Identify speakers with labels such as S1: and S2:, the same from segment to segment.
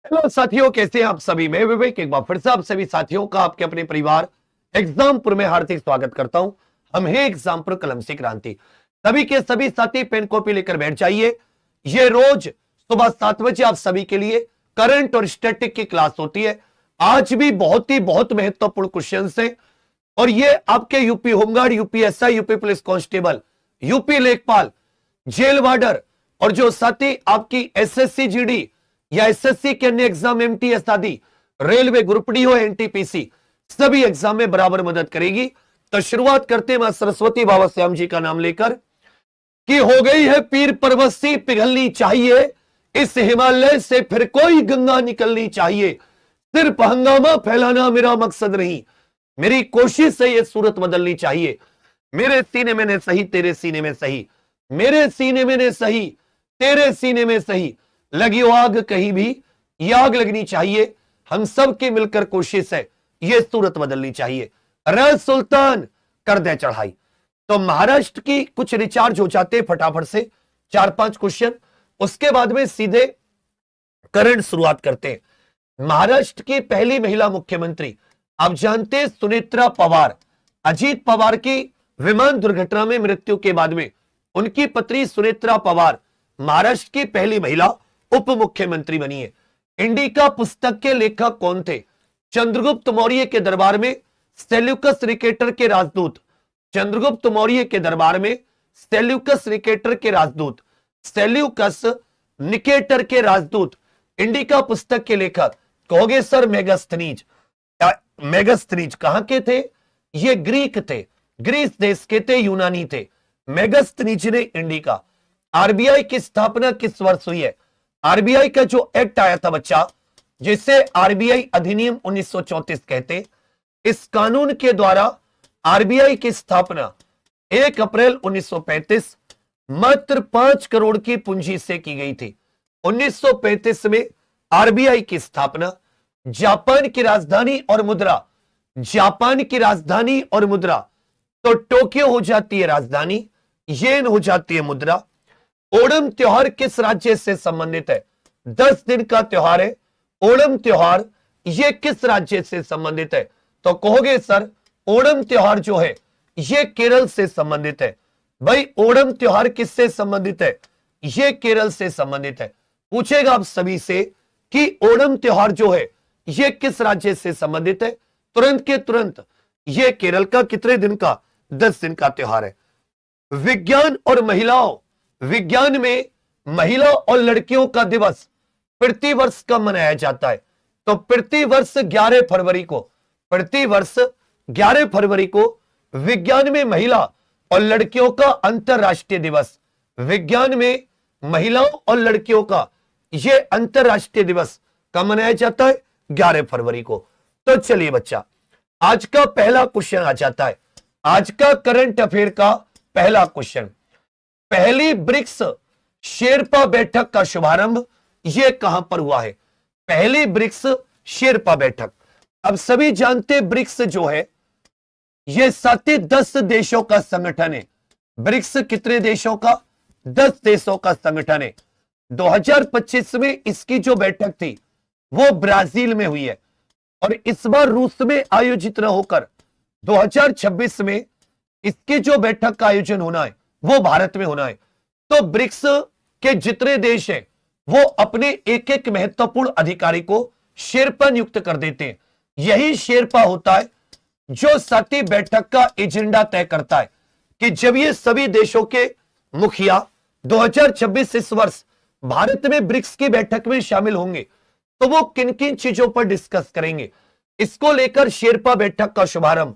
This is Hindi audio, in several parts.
S1: हेलो साथियों, कैसे हैं आप सभी। मैं विवेक एक बार फिर से आप सभी साथियों का आपके अपने परिवार एग्जामपुर में हार्दिक स्वागत करता हूं। हम हैं एग्जामपुर कलम से क्रांति। सभी के सभी साथी पेन कॉपी लेकर बैठ जाइए। ये रोज सुबह 7 बजे आप सभी के लिए करंट और स्टैटिक की क्लास होती है। आज भी बहुत महत्वपूर्ण क्वेश्चन हैं और ये आपके UP home guard, UP SI, UP police constable, UP लेखपाल, जेल वार्डर और जो साथी आपकी एसएससी जीडी या एसएससी के अन्य एग्जाम, एमटीएस आदि, रेलवे ग्रुप डी हो, एनटीपीसी, सभी एग्जाम में बराबर मदद करेगी। तो शुरुआत करते हैं मां सरस्वती बाबा श्याम जी का नाम लेकर कि हो गई है पीर पर्वत सी पिघलनी चाहिए, इस हिमालय से फिर कोई गंगा निकलनी चाहिए। सिर्फ हंगामा फैलाना मेरा मकसद नहीं, मेरी कोशिश से यह सूरत बदलनी चाहिए। मेरे सीने में ने सही, तेरे सीने में सही, मेरे सीने में ने सही, तेरे सीने में सही, लगी हो आग कहीं भी, ये आग लगनी चाहिए। हम सब की मिलकर कोशिश है, ये सूरत बदलनी चाहिए। रह सुल्तान कर दे चढ़ाई। तो महाराष्ट्र की कुछ रिचार्ज हो जाते फटाफट से 4-5 क्वेश्चन, उसके बाद में सीधे करंट शुरुआत करते हैं। महाराष्ट्र की पहली महिला मुख्यमंत्री आप जानते हैं सुनेत्रा पवार। अजीत पवार की विमान दुर्घटना में मृत्यु के बाद में उनकी पत्नी सुनेत्रा पवार महाराष्ट्र की पहली महिला उप मुख्यमंत्री बनी है। इंडिका पुस्तक के लेखक कौन थे? चंद्रगुप्त मौर्य के दरबार में सेल्यूकस निकेटर के राजदूत, चंद्रगुप्त मौर्य के दरबार में सेल्यूकस निकेटर के राजदूत, सेल्यूकस निकेटर के राजदूत, इंडिका पुस्तक के लेखक कहोगे सर मेगास्थनीज। मेगास्थनीज कहां के थे? ये ग्रीक थे, ग्रीस देश के थे, यूनानी थे। मेगास्थनीज ने इंडिका। आरबीआई की स्थापना किस वर्ष हुई है? आरबीआई का जो एक्ट आया था बच्चा, जिसे आरबीआई अधिनियम 1934 कहते, इस कानून के द्वारा आरबीआई की स्थापना 1 अप्रैल 1935 मात्र 5 करोड़ की पूंजी से की गई थी। 1935 में आरबीआई की स्थापना। जापान की राजधानी और मुद्रा, जापान की राजधानी और मुद्रा, तो टोक्यो हो जाती है राजधानी, येन हो जाती है मुद्रा। ओणम त्योहार किस राज्य से संबंधित है? 10 दिन का त्योहार है ओणम त्योहार, यह किस राज्य से संबंधित है? तो कहोगे सर ओणम त्योहार जो है यह केरल से संबंधित है। भाई ओणम त्योहार किससे संबंधित है? यह केरल से संबंधित है। पूछेगा आप सभी से कि ओणम त्योहार जो है यह किस राज्य से संबंधित है? तुरंत के तुरंत यह केरल का कितने दिन का? 10 दिन का त्योहार है। विज्ञान और महिलाओं, विज्ञान में महिला और लड़कियों का दिवस प्रतिवर्ष कब मनाया जाता है? तो प्रतिवर्ष 11 फरवरी को, प्रतिवर्ष 11 फरवरी को विज्ञान में महिला और लड़कियों का अंतरराष्ट्रीय दिवस, विज्ञान में महिलाओं और लड़कियों का यह अंतरराष्ट्रीय दिवस कब मनाया जाता है? 11 फरवरी को। तो चलिए बच्चा, आज का पहला क्वेश्चन आ जाता है। आज का करंट अफेयर का पहला क्वेश्चन, पहली ब्रिक्स शेरपा बैठक का शुभारंभ यह कहां पर हुआ है? पहली ब्रिक्स शेरपा बैठक। अब सभी जानते ब्रिक्स जो है यह 10 देशों का संगठन है। ब्रिक्स कितने देशों का? 10 देशों का संगठन है। 2025 में इसकी जो बैठक थी वो ब्राजील में हुई है और इस बार रूस में आयोजित न होकर 2026 में इसकी जो बैठक का आयोजन होना है वो भारत में होना है। तो ब्रिक्स के जितने देश हैं वो अपने एक एक महत्वपूर्ण अधिकारी को शेरपा नियुक्त कर देते हैं। यही शेरपा होता है जो सती बैठक का एजेंडा तय करता है कि जब ये सभी देशों के मुखिया 2026 इस वर्ष भारत में ब्रिक्स की बैठक में शामिल होंगे तो वो किन किन चीजों पर डिस्कस करेंगे। इसको लेकर शेरपा बैठक का शुभारंभ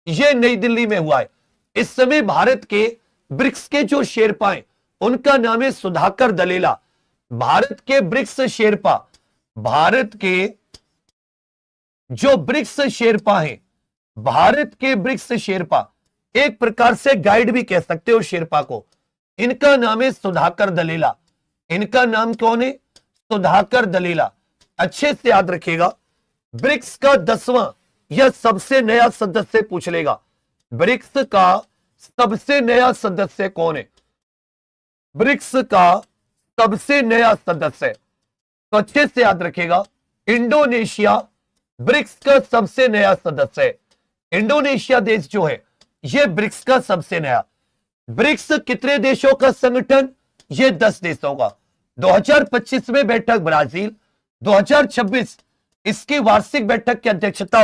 S1: यह नई दिल्ली में हुआ है। इस समय भारत के ब्रिक्स के जो शेरपा हैं उनका नाम है सुधाकर दलेला। भारत के ब्रिक्स शेरपा, भारत के जो ब्रिक्स शेरपा हैं, भारत के ब्रिक्स शेरपा, एक प्रकार से गाइड भी कह सकते हो शेरपा को, इनका नाम है सुधाकर दलेला। इनका नाम कौन है? सुधाकर दलेला। अच्छे से याद रखिएगा। ब्रिक्स का 10वां यह सबसे नया सदस्य पूछ लेगा। ब्रिक्स का सबसे नया सदस्य कौन है? ब्रिक्स का सबसे नया सदस्य, तो अच्छे से याद रखिएगा इंडोनेशिया ब्रिक्स का सबसे नया सदस्य है। इंडोनेशिया देश जो है यह ब्रिक्स का सबसे नया। ब्रिक्स कितने देशों का संगठन? यह 10 देशों का। 2025 में बैठक ब्राजील, 2026 इसकी वार्षिक बैठक की अध्यक्षता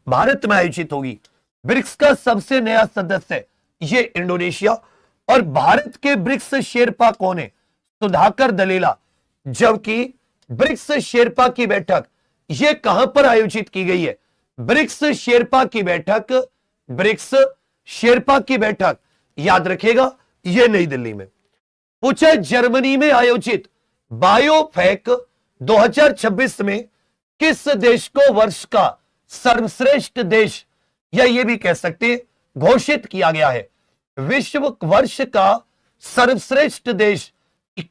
S1: भारत में आयोजित होगी। ब्रिक्स का सबसे नया सदस्य ये इंडोनेशिया। और भारत के ब्रिक्स शेरपा कौन है? सुधाकर दलेला। जबकि ब्रिक्स शेरपा की बैठक ये कहां पर आयोजित की गई है? ब्रिक्स शेरपा की बैठक याद रखेगा ये नई दिल्ली में। पूछा जर्मनी में आयोजित बायोफेक 2026 में किस देश को वर्ष का सर्वश्रेष्ठ देश या ये भी कह सकते हैं घोषित किया गया है? विश्व वर्ष का सर्वश्रेष्ठ देश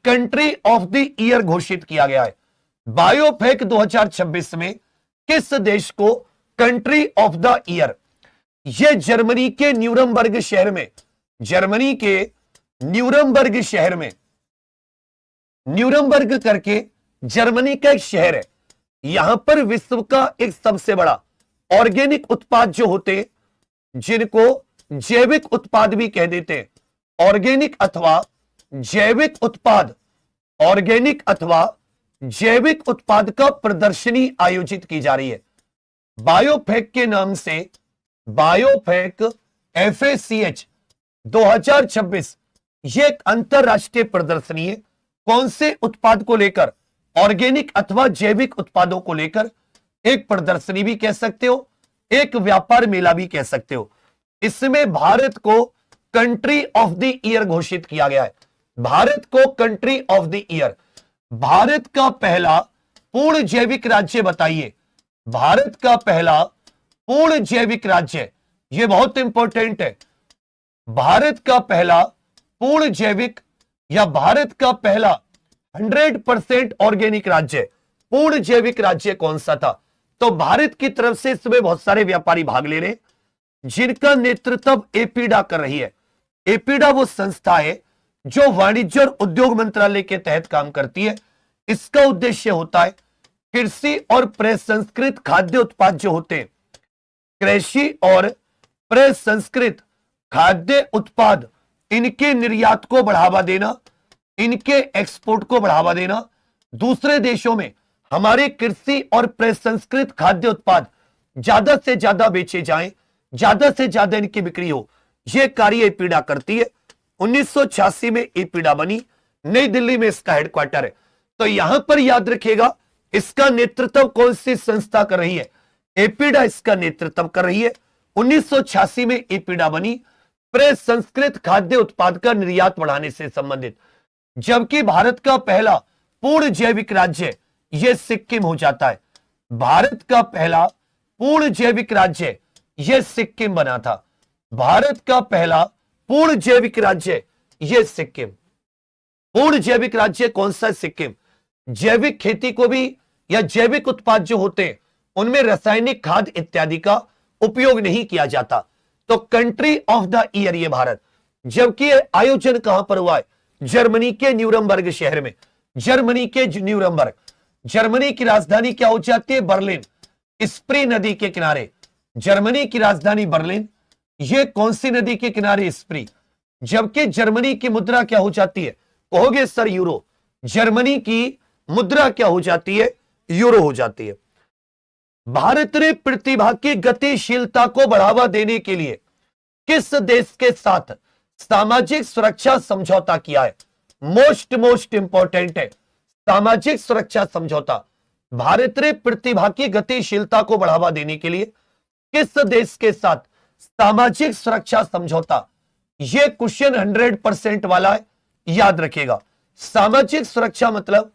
S1: कंट्री ऑफ द ईयर घोषित किया गया है। बायोफेक 2026 में किस देश को कंट्री ऑफ द ईयर? यह जर्मनी के न्यूरमबर्ग शहर में, न्यूरमबर्ग करके जर्मनी का एक शहर है। यहां पर विश्व का एक सबसे बड़ा ऑर्गेनिक उत्पाद जो होते हैं, जिनको जैविक उत्पाद भी कह देते हैं, ऑर्गेनिक अथवा जैविक उत्पाद का प्रदर्शनी आयोजित की जा रही है। बायोफेक के नाम से, बायोफेक FACH 2026 ये एक अंतरराष्ट्रीय प्रदर्शनी है। कौन से उत्पाद को लेकर? ऑर्गेनिक अथवा जैविक उत्पादों को लेकर एक प्रदर्शनी भी कह सकते हो, एक व्यापार मेला भी कह सकते हो। इसमें भारत को कंट्री ऑफ द ईयर घोषित किया गया है। भारत को country of the year. Bharat का पहला पूर्ण जैविक राज्य बताइए। भारत का पहला पूर्ण जैविक राज्य, यह बहुत इंपॉर्टेंट है। भारत का पहला पूर्ण जैविक या भारत का पहला 100% ऑर्गेनिक राज्य, पूर्ण जैविक राज्य कौन सा था? तो भारत की तरफ से इसमें बहुत सारे व्यापारी भाग ले रहे, जिनका नेतृत्व एपीडा कर रही है। एपीडा वो संस्था है जो वाणिज्य और उद्योग मंत्रालय के तहत काम करती है। इसका उद्देश्य होता है कृषि और प्रसंस्कृत खाद्य उत्पाद जो होते हैं, कृषि और प्रसंस्कृत खाद्य उत्पाद, इनके निर्यात को बढ़ावा देना, इनके एक्सपोर्ट को बढ़ावा देना, दूसरे देशों में हमारे कृषि और प्रसंस्कृत खाद्य उत्पाद ज्यादा से ज्यादा बेचे जाएं, ज्यादा से ज्यादा इनकी बिक्री हो, यह कार्य एपीडा करती है। 1986 में एपीडा बनी, नई दिल्ली में इसका हेडक्वार्टर है। तो यहां पर याद रखिएगा इसका नेतृत्व कौन सी संस्था कर रही है? एपीडा इसका नेतृत्व कर रही है। 1986 में एपीडा बनी, प्रसंस्कृत खाद्य उत्पाद का निर्यात बढ़ाने से संबंधित। जबकि भारत का पहला पूर्ण जैविक राज्य यह सिक्किम हो जाता है। भारत का पहला पूर्ण जैविक राज्य यह सिक्किम बना था। भारत का पहला पूर्ण जैविक राज्य यह सिक्किम। पूर्ण जैविक राज्य कौन सा? सिक्किम। जैविक खेती को भी या जैविक उत्पाद जो होते हैं उनमें रासायनिक खाद इत्यादि का उपयोग नहीं किया जाता। तो कंट्री ऑफ द ईयर ये भारत। जबकि आयोजन कहां पर हुआ है? जर्मनी के न्यूरमबर्ग शहर में। जर्मनी के न्यूरमबर्ग। जर्मनी की राजधानी क्या हो जाती है? बर्लिन। स्प्री नदी के किनारे जर्मनी की राजधानी बर्लिन। यह कौन सी नदी के किनारे? स्प्री। जबकि जर्मनी की मुद्रा क्या हो जाती है? कहोगे सर यूरो। जर्मनी की मुद्रा क्या हो जाती है? यूरो हो जाती है। भारत ने प्रतिभा की गतिशीलता को बढ़ावा देने के लिए किस देश के साथ सामाजिक सुरक्षा समझौता किया है? मोस्ट इंपॉर्टेंट है सामाजिक सुरक्षा समझौता। भारत ने प्रतिभा की गतिशीलता को बढ़ावा देने के लिए किस देश के साथ सामाजिक सुरक्षा समझौता? यह क्वेश्चन 100% वाला है, याद रखिएगा। सामाजिक सुरक्षा मतलब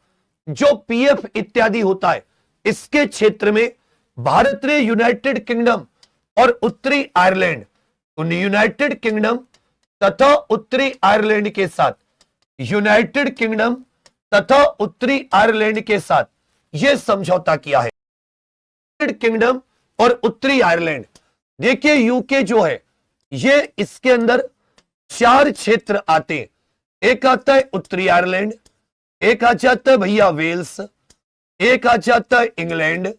S1: जो पीएफ इत्यादि होता है, इसके क्षेत्र में भारत ने यूनाइटेड किंगडम और उत्तरी आयरलैंड, यूनाइटेड किंगडम तथा उत्तरी आयरलैंड के साथ, यूनाइटेड किंगडम तथा उत्तरी आयरलैंड के साथ यह समझौता किया है। यूनाइटेड किंगडम और उत्तरी आयरलैंड। देखिए यूके जो है ये इसके अंदर 4 क्षेत्र आते हैं। एक आता है उत्तरी आयरलैंड, एक आ जाता है भैया वेल्स, एक आ जाता है इंग्लैंड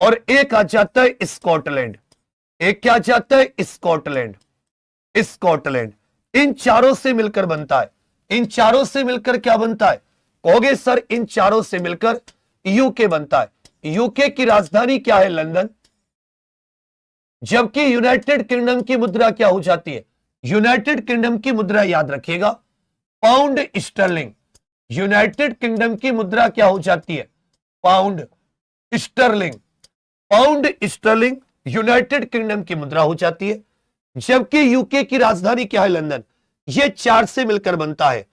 S1: और एक आ जाता है स्कॉटलैंड। एक क्या आ जाता है स्कॉटलैंड, स्कॉटलैंड। इन चारों से मिलकर बनता है, इन चारों से मिलकर क्या बनता है? कहोगे सर इन चारों से मिलकर यूके बनता है। यूके की राजधानी क्या है? लंदन। जबकि यूनाइटेड किंगडम की मुद्रा क्या हो जाती है? यूनाइटेड किंगडम की मुद्रा याद रखिएगा पाउंड स्टर्लिंग। यूनाइटेड किंगडम की मुद्रा क्या हो जाती है? Pound sterling. Pound sterling United kingdom की मुद्रा हो जाती है। जबकि यूके की राजधानी क्या है? लंदन। ये चार से मिलकर बनता है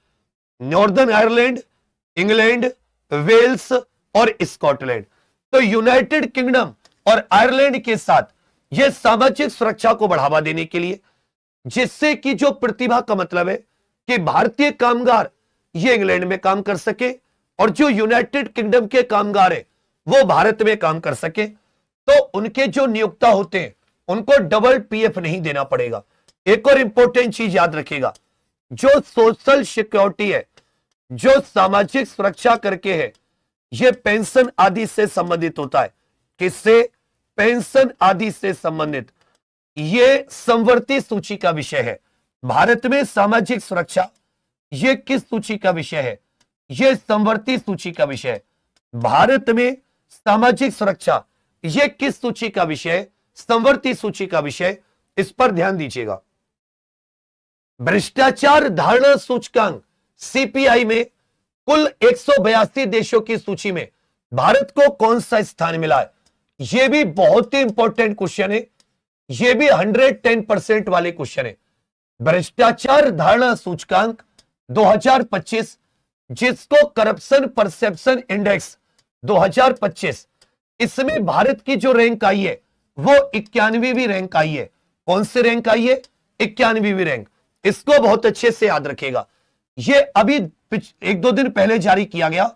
S1: नॉर्दर्न आयरलैंड, इंग्लैंड, वेल्स और स्कॉटलैंड। तो यूनाइटेड किंगडम और आयरलैंड के साथ यह सामाजिक सुरक्षा को बढ़ावा देने के लिए, जिससे कि जो प्रतिभा का मतलब है कि भारतीय कामगार ये इंग्लैंड में काम कर सके और जो यूनाइटेड किंगडम के कामगार है वो भारत में काम कर सके, तो उनके जो नियोक्ता होते हैं उनको डबल पीएफ नहीं देना पड़ेगा। एक और इंपॉर्टेंट चीज याद रखिएगा, जो सोशल सिक्योरिटी है, जो सामाजिक सुरक्षा करके है, यह पेंशन आदि से संबंधित होता है। किससे? पेंशन आदि से संबंधित। यह संवर्ती सूची का विषय है। भारत में सामाजिक सुरक्षा यह किस सूची का विषय है? यह संवर्ती सूची का विषय है। भारत में सामाजिक सुरक्षा यह किस सूची का विषय है? संवर्ती सूची का विषय। इस पर ध्यान दीजिएगा। भ्रष्टाचार धारणा सूचकांक सीपीआई में कुल 182 देशों की सूची में भारत को कौन सा स्थान मिला है? यह भी बहुत ही इंपॉर्टेंट क्वेश्चन है, यह भी 110% वाले क्वेश्चन है। भ्रष्टाचार धारणा सूचकांक 2025, जिसको करप्शन परसेप्शन इंडेक्स 2025, इसमें भारत की जो रैंक आई है वो 91वीं रैंक आई है। कौन सी रैंक आई है? 91वीं रैंक। इसको बहुत अच्छे से याद रखेगा। ये अभी एक दो दिन पहले जारी किया गया,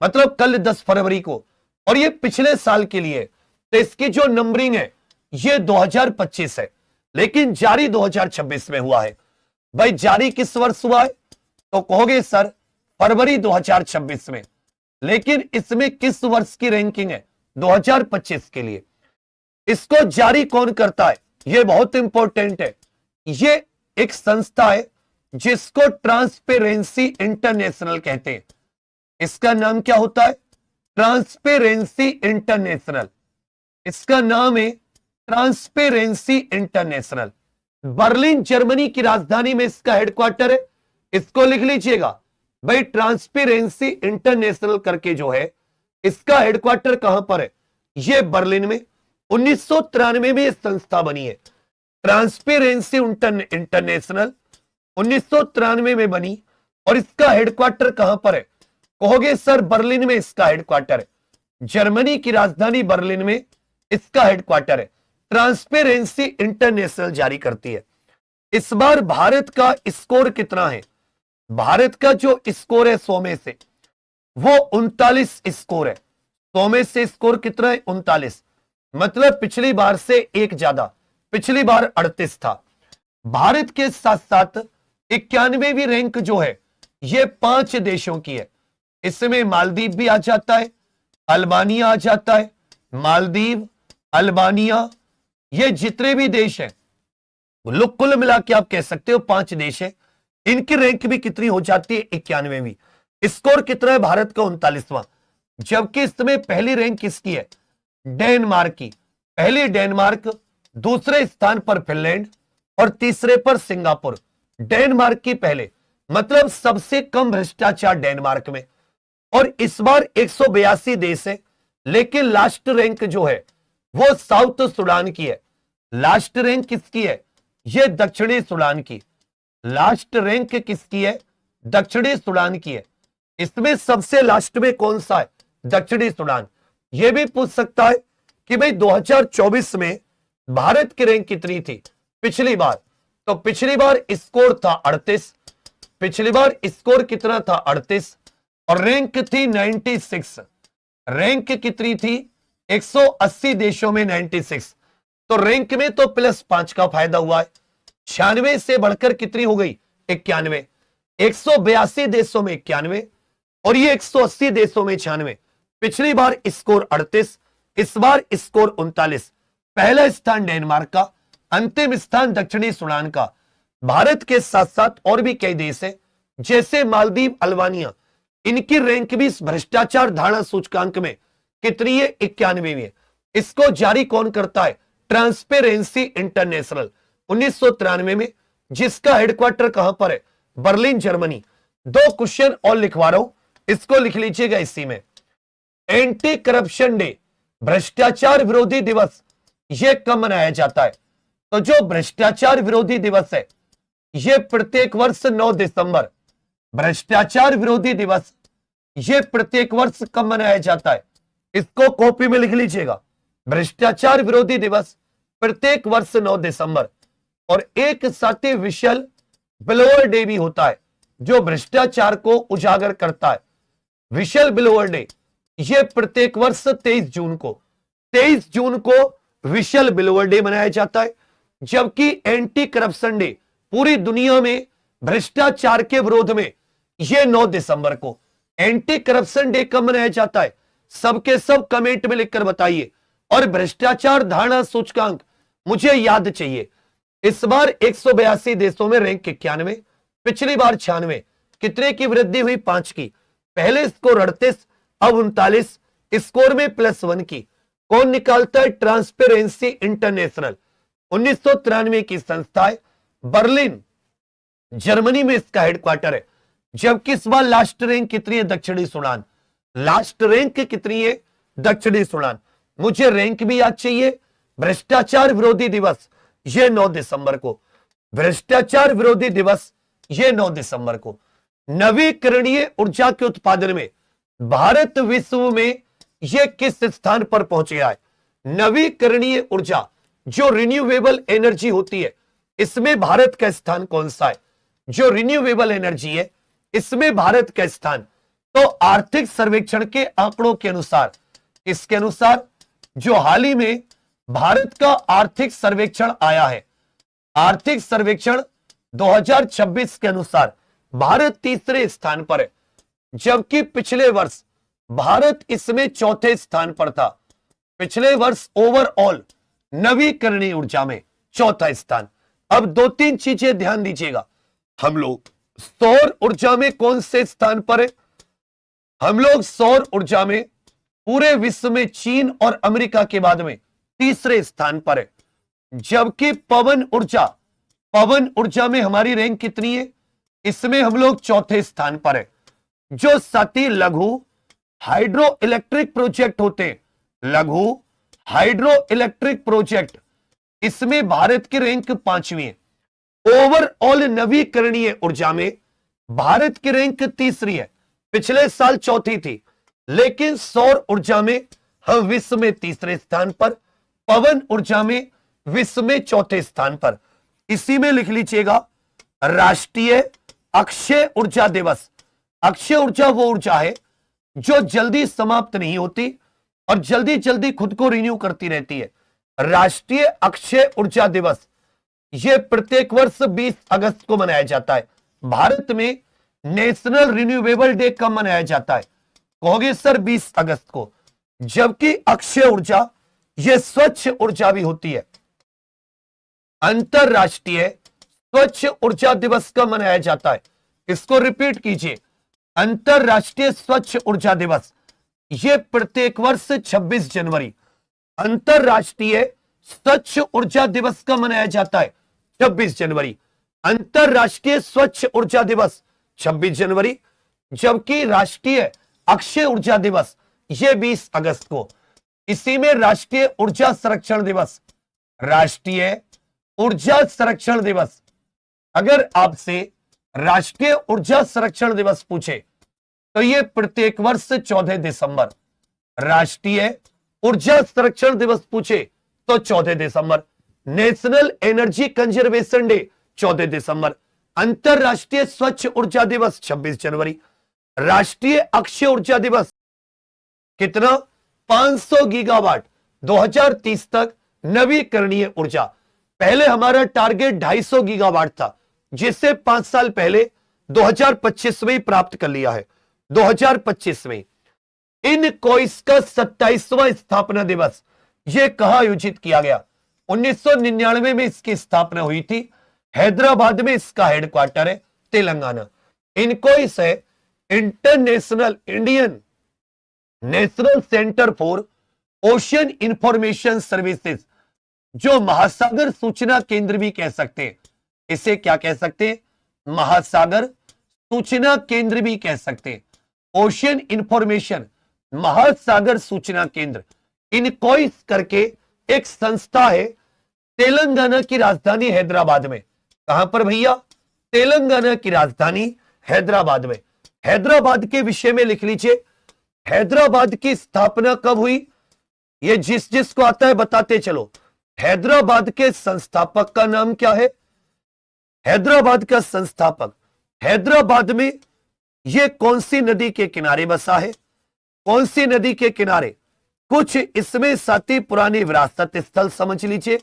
S1: मतलब कल 10 फरवरी को, और ये पिछले साल के लिए। तो इसकी जो नंबरिंग है ये 2025 है, लेकिन जारी 2026 में हुआ है। भाई जारी किस वर्ष हुआ है? तो कहोगे सर फरवरी 2026 में, लेकिन इसमें किस वर्ष की रैंकिंग है? 2025 के लिए। इसको जारी कौन करता है? यह बहुत इंपॉर्टेंट है। यह एक संस्था है जिसको ट्रांसपेरेंसी इंटरनेशनल कहते हैं। इसका नाम क्या होता है? Transparency international. इसका नाम है ट्रांसपेरेंसी इंटरनेशनल। बर्लिन जर्मनी की राजधानी में इसका हेडक्वार्टर है। इसको लिख लीजिएगा भाई, ट्रांसपेरेंसी इंटरनेशनल करके जो है इसका हेडक्वार्टर कहां पर है? यह बर्लिन में। 1993 में यह संस्था बनी है। ट्रांसपेरेंसी इंटरनेशनल 1993 में बनी और इसका हेडक्वार्टर कहां पर है? कहोगे सर बर्लिन में इसका हेडक्वार्टर है। जर्मनी की राजधानी बर्लिन में इसका हेडक्वार्टर है। ट्रांसपेरेंसी इंटरनेशनल जारी करती है। इस बार भारत का स्कोर कितना है? भारत का जो स्कोर है 100 में से वो 39 स्कोर है। 100 में से स्कोर कितना है? 39। मतलब पिछली बार से एक ज्यादा। पिछली बार 38 था। भारत के साथ साथ 91वीं रैंक जो है ये 5 देशों की है। इसमें मालदीव भी आ जाता है, अल्बानिया आ जाता है। मालदीव, अल्बानिया, ये जितने भी देश हैं कुल मिला के आप कह सकते हो 5 देश है। इनकी रैंक भी कितनी हो जाती है? 91वीं। स्कोर कितना है भारत का? 39वां। जबकि इसमें पहली रैंक किसकी है? डेनमार्क की। पहली डेनमार्क, दूसरे स्थान पर फिनलैंड और तीसरे पर सिंगापुर। डेनमार्क की पहले, मतलब सबसे कम भ्रष्टाचार डेनमार्क में। और इस बार 182 देश है, लेकिन लास्ट रैंक जो है वो साउथ सुडान की है। लास्ट रैंक किसकी है? यह दक्षिणी सुडान की। लास्ट रैंक किसकी है? दक्षिणी सुडान की है। इसमें सबसे लास्ट में कौन सा है? दक्षिणी सुडान। यह भी पूछ सकता है कि भाई 2024 में भारत की रैंक कितनी थी पिछली बार? तो पिछली बार स्कोर था 38। पिछली बार स्कोर कितना था? 38। और रैंक थी 96। रैंक कितनी थी? 180 देशों में 96। तो रैंक में तो +5 का फायदा हुआ है। 96 से बढ़कर कितनी हो गई? 91। 182 देशों में 91 और ये 180 देशों में 96। पिछली बार स्कोर 38, इस बार स्कोर 39। पहला स्थान डेनमार्क का, अंतिम स्थान दक्षिणी सूडान का। भारत के साथ साथ और भी कई देश हैं जैसे मालदीव, अल्बानिया, इनकी रैंक भी भ्रष्टाचार धारणा सूचकांक में कितनी है? 91वीं है। इसको जारी कौन करता है? ट्रांसपेरेंसी इंटरनेशनल 1993 में, जिसका हेडक्वार्टर कहां पर है? Berlin, Germany. 2 क्वेश्चन और लिखवा रहा हूं, इसको लिख लीजिएगा इसी में। एंटी करप्शन डे, भ्रष्टाचार विरोधी दिवस, यह कब मनाया जाता है? तो जो भ्रष्टाचार विरोधी दिवस है यह प्रत्येक वर्ष 9 दिसंबर, भ्रष्टाचार विरोधी दिवस यह प्रत्येक वर्ष कब मनाया जाता है? इसको कॉपी में लिख लीजिएगा। भ्रष्टाचार विरोधी दिवस प्रत्येक वर्ष 9 दिसंबर। और एक साथ ही विशल बिलोवर डे भी होता है जो भ्रष्टाचार को उजागर करता है। विशल बिलोवर डे यह प्रत्येक वर्ष 23 जून को विशल बिलोवर डे मनाया जाता है। जबकि एंटी करप्शन डे पूरी दुनिया में भ्रष्टाचार के विरोध में यह 9 दिसंबर को। एंटी करप्शन डे कब मनाया जाता है? सबके सब कमेंट में लिखकर बताइए। और भ्रष्टाचार धारणा सूचकांक मुझे याद चाहिए। इस बार 182 देशों में रैंक 91, पिछली बार 96। कितने की वृद्धि हुई? 5 की। पहले स्कोर 38, अब 39, स्कोर में +1 की। कौन निकालता है? ट्रांसपेरेंसी इंटरनेशनल 1993 की संस्था है, बर्लिन, जर्मनी में इसका हेडक्वार्टर है। जबकि इस बार लास्ट रैंक कितनी है? दक्षिणी सूडान। लास्ट रैंक कितनी है? दक्षिणी सूडान। मुझे रैंक भी याद चाहिए। भ्रष्टाचार विरोधी दिवस यह 9 दिसंबर को। भ्रष्टाचार विरोधी दिवस यह 9 दिसंबर को। नवीकरणीय ऊर्जा के उत्पादन में भारत विश्व में यह किस स्थान पर पहुंच गया है? नवीकरणीय ऊर्जा जो रिन्यूएबल एनर्जी होती है, इसमें भारत का स्थान कौन सा है? जो रिन्यूएबल एनर्जी है इसमें भारत का स्थान, तो आर्थिक सर्वेक्षण के आंकड़ों के अनुसार, इसके अनुसार जो हाल ही में भारत का आर्थिक सर्वेक्षण आया है, आर्थिक सर्वेक्षण 2026 के अनुसार भारत तीसरे स्थान पर है। जबकि पिछले वर्ष भारत इसमें चौथे स्थान पर था। पिछले वर्ष ओवरऑल नवीकरणीय ऊर्जा में चौथा स्थान। अब 2-3 चीजें ध्यान दीजिएगा। हम लोग सौर ऊर्जा में कौन से स्थान पर है? हम लोग सौर ऊर्जा में पूरे विश्व में चीन और अमेरिका के बाद में तीसरे स्थान पर है। जबकि पवन ऊर्जा में हमारी रैंक कितनी है? इसमें हम लोग चौथे स्थान पर है। जो सती लघु हाइड्रो इलेक्ट्रिक प्रोजेक्ट होते हैं, लघु हाइड्रो इलेक्ट्रिक प्रोजेक्ट, इसमें भारत की रैंक 5वीं है। ओवरऑल नवीकरणीय ऊर्जा में भारत की रैंक तीसरी है, पिछले साल चौथी थी। लेकिन सौर ऊर्जा में हम विश्व में तीसरे स्थान पर, पवन ऊर्जा में विश्व में चौथे स्थान पर। इसी में लिख लीजिएगा राष्ट्रीय अक्षय ऊर्जा दिवस। अक्षय ऊर्जा वो ऊर्जा है जो जल्दी समाप्त नहीं होती और जल्दी जल्दी खुद को रिन्यू करती रहती है। राष्ट्रीय अक्षय ऊर्जा दिवस यह प्रत्येक वर्ष 20 अगस्त को मनाया जाता है। भारत में नेशनल रिन्यूएबल डे कब मनाया जाता है? कहोगे सर 20 अगस्त को। जबकि अक्षय ऊर्जा यह स्वच्छ ऊर्जा भी होती है। अंतरराष्ट्रीय स्वच्छ ऊर्जा दिवस कब मनाया जाता है? इसको रिपीट कीजिए, अंतरराष्ट्रीय स्वच्छ ऊर्जा दिवस यह प्रत्येक वर्ष 26 जनवरी। अंतरराष्ट्रीय स्वच्छ ऊर्जा दिवस कब मनाया जाता है? 26 जनवरी। अंतरराष्ट्रीय स्वच्छ ऊर्जा दिवस 26 जनवरी। जबकि राष्ट्रीय अक्षय ऊर्जा दिवस यह 20 अगस्त को। इसी में राष्ट्रीय ऊर्जा संरक्षण दिवस, राष्ट्रीय ऊर्जा संरक्षण दिवस, अगर आपसे राष्ट्रीय ऊर्जा संरक्षण दिवस पूछे तो यह प्रत्येक वर्ष 14 दिसंबर। राष्ट्रीय ऊर्जा संरक्षण दिवस पूछे तो 14 दिसंबर। नेशनल एनर्जी कंजर्वेशन डे 14 दिसंबर। अंतरराष्ट्रीय स्वच्छ ऊर्जा दिवस 26 जनवरी। राष्ट्रीय अक्षय ऊर्जा दिवस कितना? 500 गीगावाट 2030 तक नवीकरणीय ऊर्जा। पहले हमारा टारगेट 250 गीगावाट था, जिसे 5 साल पहले 2025 में प्राप्त कर लिया है। 2025 में इनकॉइस का 27वां स्थापना दिवस यह कहां आयोजित किया गया? 1999 में इसकी स्थापना हुई थी। हैदराबाद में इसका हेडक्वार्टर है, तेलंगाना। इनकॉइस है international Indian national centre for ocean information services, जो महासागर सूचना केंद्र भी कह सकते हैं। इसे क्या कह सकते हैं? महासागर सूचना केंद्र भी कह सकते हैं। ओशियन इंफॉर्मेशन, महासागर सूचना केंद्र, इनकॉइस करके एक संस्था है, तेलंगाना की राजधानी हैदराबाद में। कहां पर भैया? तेलंगाना की राजधानी हैदराबाद में। हैदराबाद के विषय में लिख लीजिए, हैदराबाद की स्थापना कब हुई? ये जिस जिसको आता है बताते चलो। हैदराबाद के संस्थापक का नाम क्या है? हैदराबाद का संस्थापक, हैदराबाद में यह कौन सी नदी के किनारे बसा है? कौन सी नदी के किनारे? कुछ इसमें साथी पुरानी विरासत स्थल समझ लीजिए,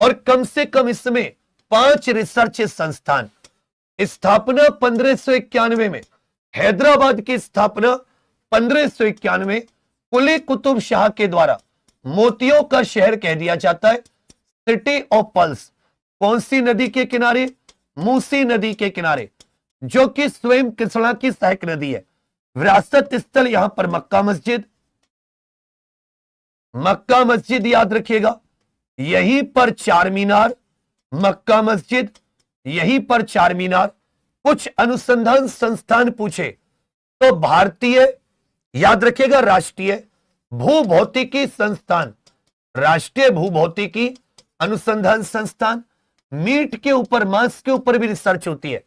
S1: और कम से कम इसमें 5 रिसर्च संस्थान। स्थापना 1591 में, हैदराबाद की स्थापना 1591 कुली कुतुब शाह के द्वारा मोतियों का शहर कह दिया जाता है, सिटी ऑफ पर्ल्स। कौन सी नदी के किनारे? मूसी नदी के किनारे, जो कि स्वयं कृष्णा की सहायक नदी है। विरासत स्थल यहां पर मक्का मस्जिद, मक्का मस्जिद याद रखिएगा। यहीं पर चार मीनार, मक्का मस्जिद, यहीं पर चार मीनार। कुछ अनुसंधान संस्थान पूछे तो भारतीय, याद रखिएगा, राष्ट्रीय भूभौतिकी संस्थान, राष्ट्रीय भूभौतिकी अनुसंधान संस्थान। मीट के ऊपर, मांस के ऊपर भी रिसर्च होती है।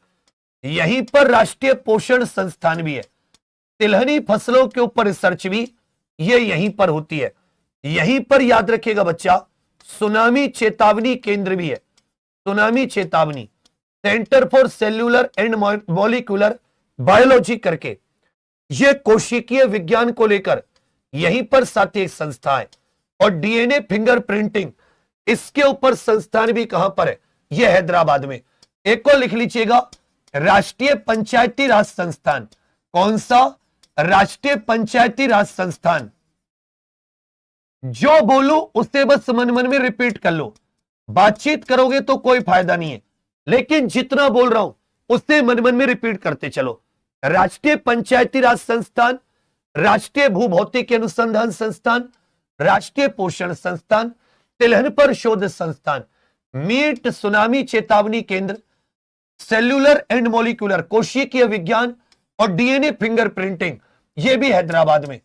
S1: यहीं पर राष्ट्रीय पोषण संस्थान भी है। तिलहनी फसलों के ऊपर रिसर्च भी ये यहीं पर होती है। यहीं पर याद रखिएगा बच्चा, सुनामी चेतावनी केंद्र भी है। सुनामी चेतावनी, centre for cellular and molecular biology करके, यह कोशिकीय विज्ञान को लेकर यहीं पर साथी एक संस्था है। और डीएनए फिंगरप्रिंटिंग, इसके ऊपर संस्थान भी कहां पर है? यह हैदराबाद में। एक को लिख लीजिएगा, राष्ट्रीय पंचायती राज संस्थान। कौन सा? राष्ट्रीय पंचायती राज संस्थान। जो बोलूं उसे बस मन मन में रिपीट कर लो। बातचीत करोगे तो कोई फायदा नहीं है, लेकिन जितना बोल रहा हूं उसे मन मन में रिपीट करते चलो। राष्ट्रीय पंचायती राज संस्थान, राष्ट्रीय भूभौतिकी अनुसंधान संस्थान, राष्ट्रीय पोषण संस्थान, तिलहन पर शोध संस्थान, मीट सुनामी चेतावनी केंद्र, सेल्यूलर एंड मॉलिक्यूलर कोशिकीय विज्ञान और डीएनए फिंगरप्रिंटिंग, यह भी हैदराबाद में।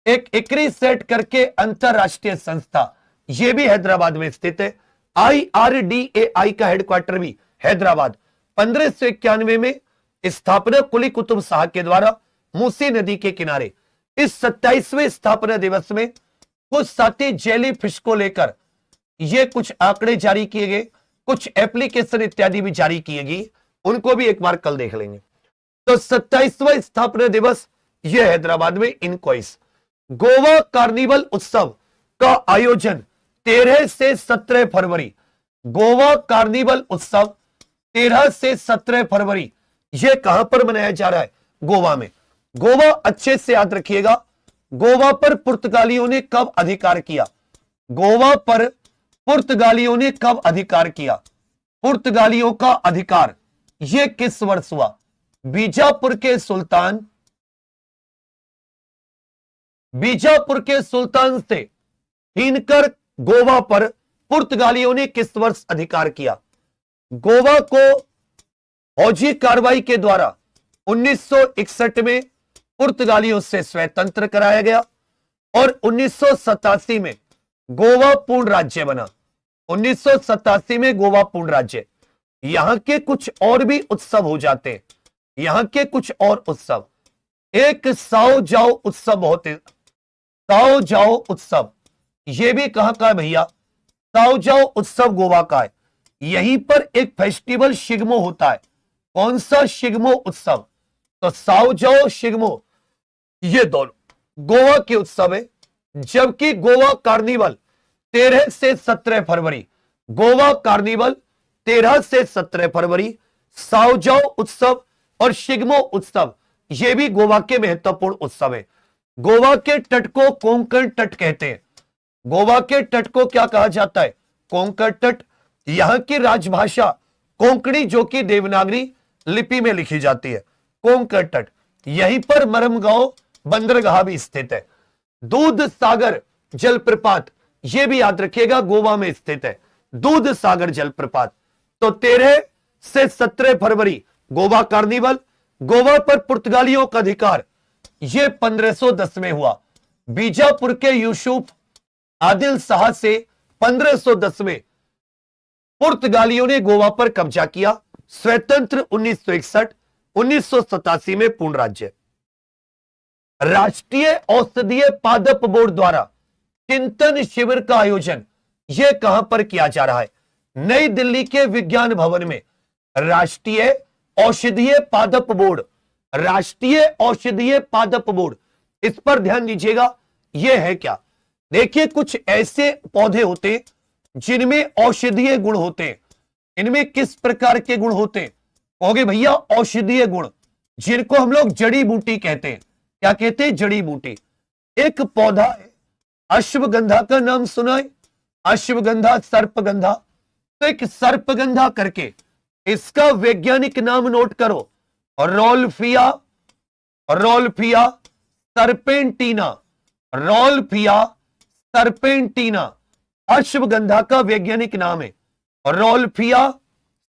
S1: एक इक्री सेट करके अंतरराष्ट्रीय संस्था, यह भी हैदराबाद में स्थित है। IRDAI का हेडक्वार्टर भी हैदराबाद। 1591 में स्थापना कुली कुतुब शाह के द्वारा मूसी नदी के किनारे। इस 27वें स्थापना दिवस में कुछ साथी जेली फिश को लेकर ये कुछ आंकड़े जारी किए गए, कुछ एप्लीकेशन इत्यादि भी जारी किए गए, उनको भी एक बार कल देख लेंगे। तो 27वां स्थापना दिवस यह हैदराबाद में इनकॉइस। गोवा कार्निवल उत्सव का आयोजन 13 से 17 फरवरी। गोवा कार्निवल उत्सव 13 से 17 फरवरी, यह कहां पर मनाया जा रहा है? गोवा में। गोवा अच्छे से याद रखिएगा। गोवा पर पुर्तगालियों ने कब अधिकार किया? गोवा पर पुर्तगालियों ने कब अधिकार किया? पुर्तगालियों का अधिकार यह किस वर्ष हुआ? बीजापुर के सुल्तान, बीजापुर के सुल्तान से छीनकर गोवा पर पुर्तगालियों ने किस वर्ष अधिकार किया? गोवा को फौजी कार्रवाई के द्वारा 1961 में पुर्तगालियों से स्वतंत्र कराया गया और 1987 में गोवा पूर्ण राज्य बना। 1987 में गोवा पूर्ण राज्य। यहां के कुछ और भी उत्सव हो जाते हैं, यहां के कुछ और उत्सव। एक साओ जाओ उत्सव होते, साओ जाओ उत्सव, यह भी कहां का है भैया? साओ जाओ उत्सव गोवा का है। यहीं पर एक फेस्टिवल शिग्मो होता है। कौन सा शिग्मो उत्सव? तो साओ जाओ शिग्मो, ये दोनों गोवा के उत्सव है। जबकि गोवा कार्निवल 13 से 17 फरवरी, गोवा कार्निवल 13 से 17 फरवरी, साओ जाओ उत्सव और शिग्मो उत्सव, ये भी गोवा के महत्वपूर्ण उत्सव है। गोवा के तट को कोंकण तट कहते हैं। गोवा के तट को क्या कहा जाता है? कोंकण तट। यहां की राजभाषा कोंकणी, जो कि देवनागरी लिपि में लिखी जाती है। कोंकण तट, यहीं पर मरमगांव बंदरगाह भी स्थित है। दूध सागर जलप्रपात, यह भी याद रखिएगा, गोवा में स्थित है दूध सागर जलप्रपात। तो 13 से 17 फरवरी गोवा कार्निवल। गोवा पर पुर्तगालियों का अधिकार यह 1510 में हुआ। बीजापुर के यूसुफ आदिल शाह से 1510 में पुर्तगालियों ने गोवा पर कब्जा किया। स्वतंत्र 1961, 1987 में पूर्ण राज्य। राष्ट्रीय औषधीय पादप बोर्ड द्वारा चिंतन शिविर का आयोजन यह कहां पर किया जा रहा है? नई दिल्ली के विज्ञान भवन में। राष्ट्रीय औषधीय पादप बोर्ड, राष्ट्रीय औषधीय पादप बोर्ड, इस पर ध्यान दीजिएगा। यह है क्या? देखिए, कुछ ऐसे पौधे होते हैं जिनमें औषधीय गुण होते हैं। इनमें किस प्रकार के गुण होते हैं? कहोगे भैया औषधीय गुण, जिनको हम लोग जड़ी बूटी कहते हैं। क्या कहते हैं? जड़ी बूटी। एक पौधा है अश्वगंधा, का नाम सुना है? अश्वगंधा, सर्पगंधा। तो एक सर्पगंधा करके इसका वैज्ञानिक नाम नोट करो, रोल्फिया, रोल्फिया सर्पेंटीना, रोल्फिया सर्पेंटीना अश्वगंधा का वैज्ञानिक नाम है, रोल्फिया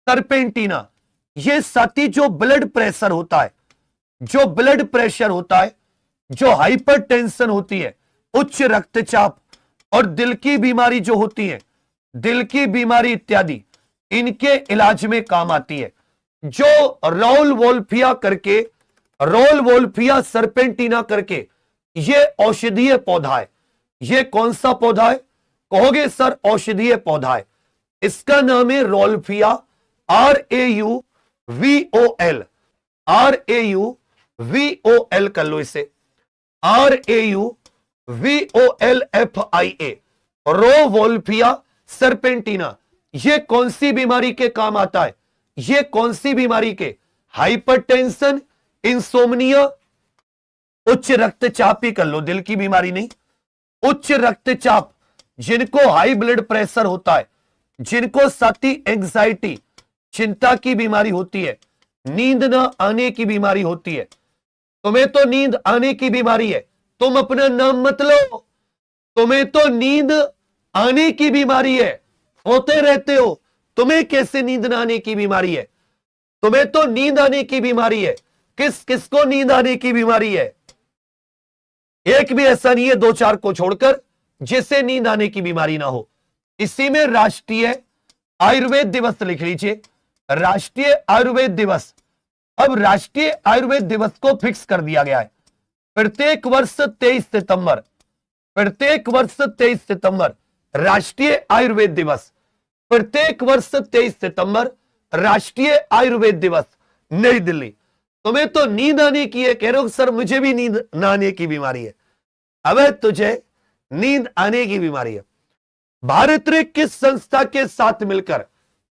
S1: सर्पेंटीना। यह साथी जो ब्लड प्रेशर होता है, जो ब्लड प्रेशर होता है, जो हाइपरटेंशन होती है, उच्च रक्तचाप और दिल की बीमारी जो होती है, दिल की बीमारी इत्यादि, इनके इलाज में काम आती है। जो रोल्वोल्फिया करके, रोल्वोल्फिया सर्पेंटीना करके ये औषधीय पौधा है। ये कौन सा पौधा है? कहोगे सर औषधीय पौधा है। इसका नाम है रोल्फिया, RAUVOL, RAUVOL कर लो इसे, RAUVOLFIA, रोवोल्फिया सर्पेंटीना। ये कौन सी बीमारी के काम आता है? ये कौन सी बीमारी के? हाइपरटेंशन, इंसोम्निया, उच्च रक्तचाप ही कर लो, दिल की बीमारी नहीं। उच्च रक्तचाप, जिनको हाई ब्लड प्रेशर होता है, जिनको साथी एंजाइटी, चिंता की बीमारी होती है, नींद ना आने की बीमारी होती है। तुम्हें तो नींद आने की बीमारी है, तुम अपना नाम मत लो। तुम्हें तो नींद आने की बीमारी है, होते रहते हो। तुम्हें कैसे नींद ना आने की बीमारी है? तुम्हें तो नींद आने की बीमारी है। किस किसको नींद आने की बीमारी है? एक भी ऐसा नहीं है, 2-4 को छोड़कर, जिसे नींद आने की बीमारी ना हो। इसी में राष्ट्रीय आयुर्वेद दिवस लिख लीजिए, राष्ट्रीय आयुर्वेद दिवस। अब राष्ट्रीय आयुर्वेद दिवस को फिक्स कर दिया गया है प्रत्येक वर्ष 23 सितंबर, प्रत्येक वर्ष 23 सितंबर राष्ट्रीय आयुर्वेद दिवस, प्रत्येक वर्ष 23 सितंबर राष्ट्रीय आयुर्वेद दिवस, नई दिल्ली। तुम्हें तो नींद आने की है, कह रहे हो सर मुझे भी नींद ना आने की बीमारी है। अब तुझे नींद आने की बीमारी है। भारत ने किस संस्था के साथ मिलकर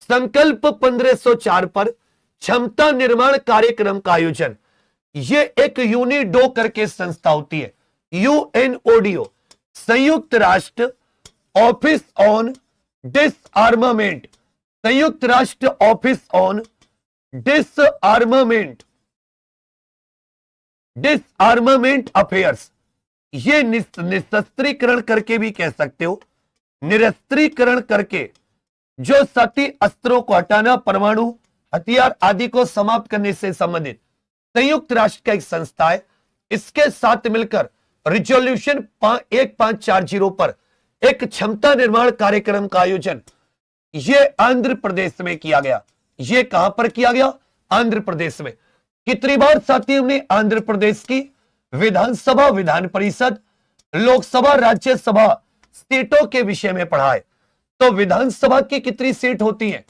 S1: संकल्प 1504 पर क्षमता निर्माण कार्यक्रम का आयोजन? ये एक यूनिडो करके संस्था होती है, UNODO, संयुक्त राष्ट्र ऑफिस ऑन डिसआर्मामेंट, संयुक्त राष्ट्र ऑफिस ऑन डिसआर्मामेंट, डिसआर्मामेंट अफेयर्स। ये निशस्त्रीकरण करके भी कह सकते हो, निरस्त्रीकरण करके, जो सती अस्त्रों को हटाना, परमाणु हथियार आदि को समाप्त करने से संबंधित संयुक्त राष्ट्र का एक संस्था है। इसके साथ मिलकर रिजोल्यूशन 1540 पर एक क्षमता निर्माण कार्यक्रम का आयोजन ये आंध्र प्रदेश में किया गया। ये कहां पर किया गया? आंध्र प्रदेश में। कितनी बार साथी हमने आंध्र प्रदेश की विधानसभा, विधान परिषद, लोकसभा, राज्यसभा सीटों के विषय में पढ़ा है। तो विधानसभा की कितनी सीट होती है?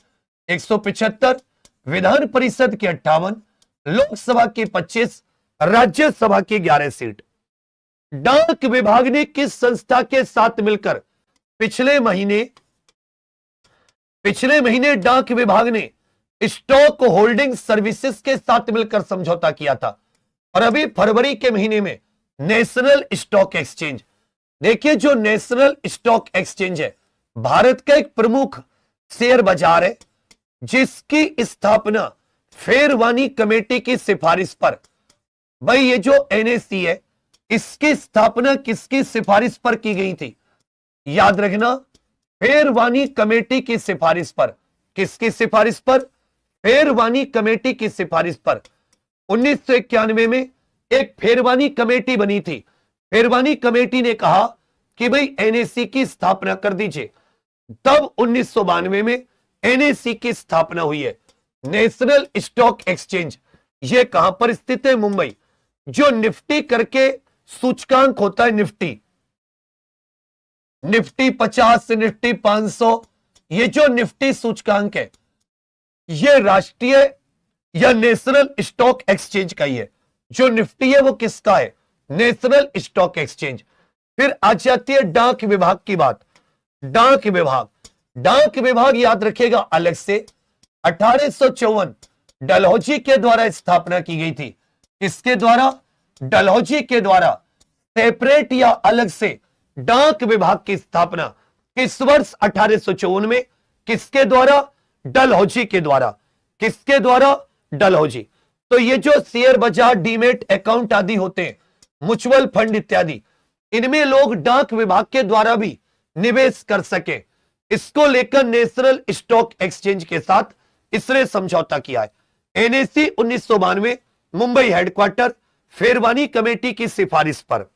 S1: 175, विधान परिषद की 58, लोकसभा की 25, राज्यसभा की 11 सीट। डाक विभाग ने किस संस्था के साथ मिलकर पिछले महीने डाक विभाग ने स्टॉक होल्डिंग सर्विसेज के साथ मिलकर समझौता किया था, और अभी फरवरी के महीने में नेशनल स्टॉक एक्सचेंज। देखिए, जो नेशनल स्टॉक एक्सचेंज है भारत का एक प्रमुख शेयर बाजार है, जिसकी स्थापना फेरवानी कमेटी की सिफारिश पर, भाई ये जो एनएससी है इसकी स्थापना किसकी सिफारिश पर की गई थी? याद रखना, फेरवानी कमेटी की सिफारिश पर। किसकी सिफारिश पर? फेरवानी कमेटी की सिफारिश पर। 1991 में एक फेरवानी कमेटी बनी थी। फेरवानी कमेटी ने कहा कि भाई एनएससी की स्थापना कर दीजिए। तब 1992 में एनएससी की स्थापना हुई है, नेशनल स्टॉक एक्सचेंज। ये कहां पर स्थित है? मुंबई। जो निफ्टी करके सूचकांक होता है, निफ्टी 50, निफ्टी 500, ये जो निफ्टी सूचकांक है ये राष्ट्रीय या नेशनल स्टॉक एक्सचेंज का ही है। जो निफ्टी है वो किसका है? National stock exchange. फिर आ जाती है डाक विभाग की बात। डाक विभाग याद रखिएगा अलग से 1854 डलहौजी के द्वारा स्थापना की गई थी। किसके द्वारा? डलहौजी के द्वारा। सेपरेट या अलग से डाक विभाग की स्थापना किस वर्ष? 1854 में। किसके द्वारा? डलहौजी के द्वारा। किसके द्वारा? डलहौजी। तो ये जो शेयर बाजार, डीमेट अकाउंट आदि होते हैं, म्यूचुअल फंड इत्यादि, इनमें लोग डाक विभाग के द्वारा भी निवेश कर सके, इसको लेकर नेशनल स्टॉक एक्सचेंज के साथ इसने समझौता किया है। NSC 1992 Mumbai headquarter, Ferwani committee की सिफारिश पर।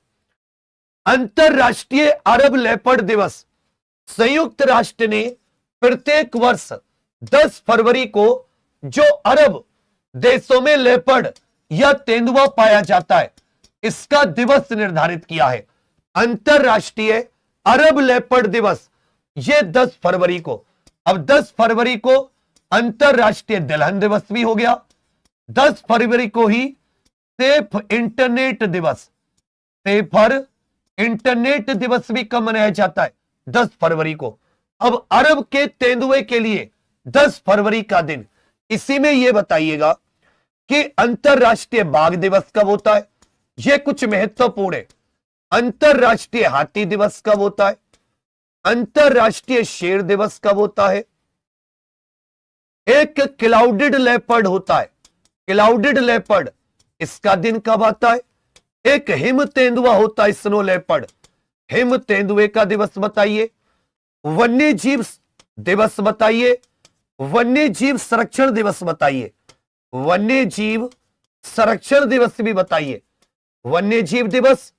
S1: अंतरराष्ट्रीय अरब लेपर्ड दिवस संयुक्त राष्ट्र ने प्रत्येक वर्ष 10 फरवरी को जो अरब देशों में लेपर्ड या तेंदुआ पाया जाता है इसका दिवस निर्धारित किया है। अंतरराष्ट्रीय अरब लेपर्ड दिवस ये 10 फरवरी को। अब 10 फरवरी को अंतरराष्ट्रीय दलहन दिवस भी हो गया। 10 फरवरी को ही सेफ इंटरनेट दिवस, सेफर इंटरनेट दिवस भी कब मनाया जाता है? 10 फरवरी को। अब अरब के तेंदुए के लिए 10 फरवरी का दिन। इसी में यह बताइएगा कि अंतरराष्ट्रीय बाघ दिवस कब होता है? यह कुछ महत्वपूर्ण है। अंतरराष्ट्रीय हाथी दिवस कब होता है? अंतरराष्ट्रीय शेर दिवस कब होता है? एक क्लाउडेड लेपर्ड होता है, क्लाउडेड लेपर्ड, इसका दिन कब आता है? एक हिम तेंदुआ होता है, स्नो लेपर्ड, हिम तेंदुए का दिवस बताइए। वन्य जीव दिवस बताइए। वन्य जीव संरक्षण दिवस बताइए। वन्य जीव संरक्षण दिवस भी बताइए। वन्य जीव दिवस,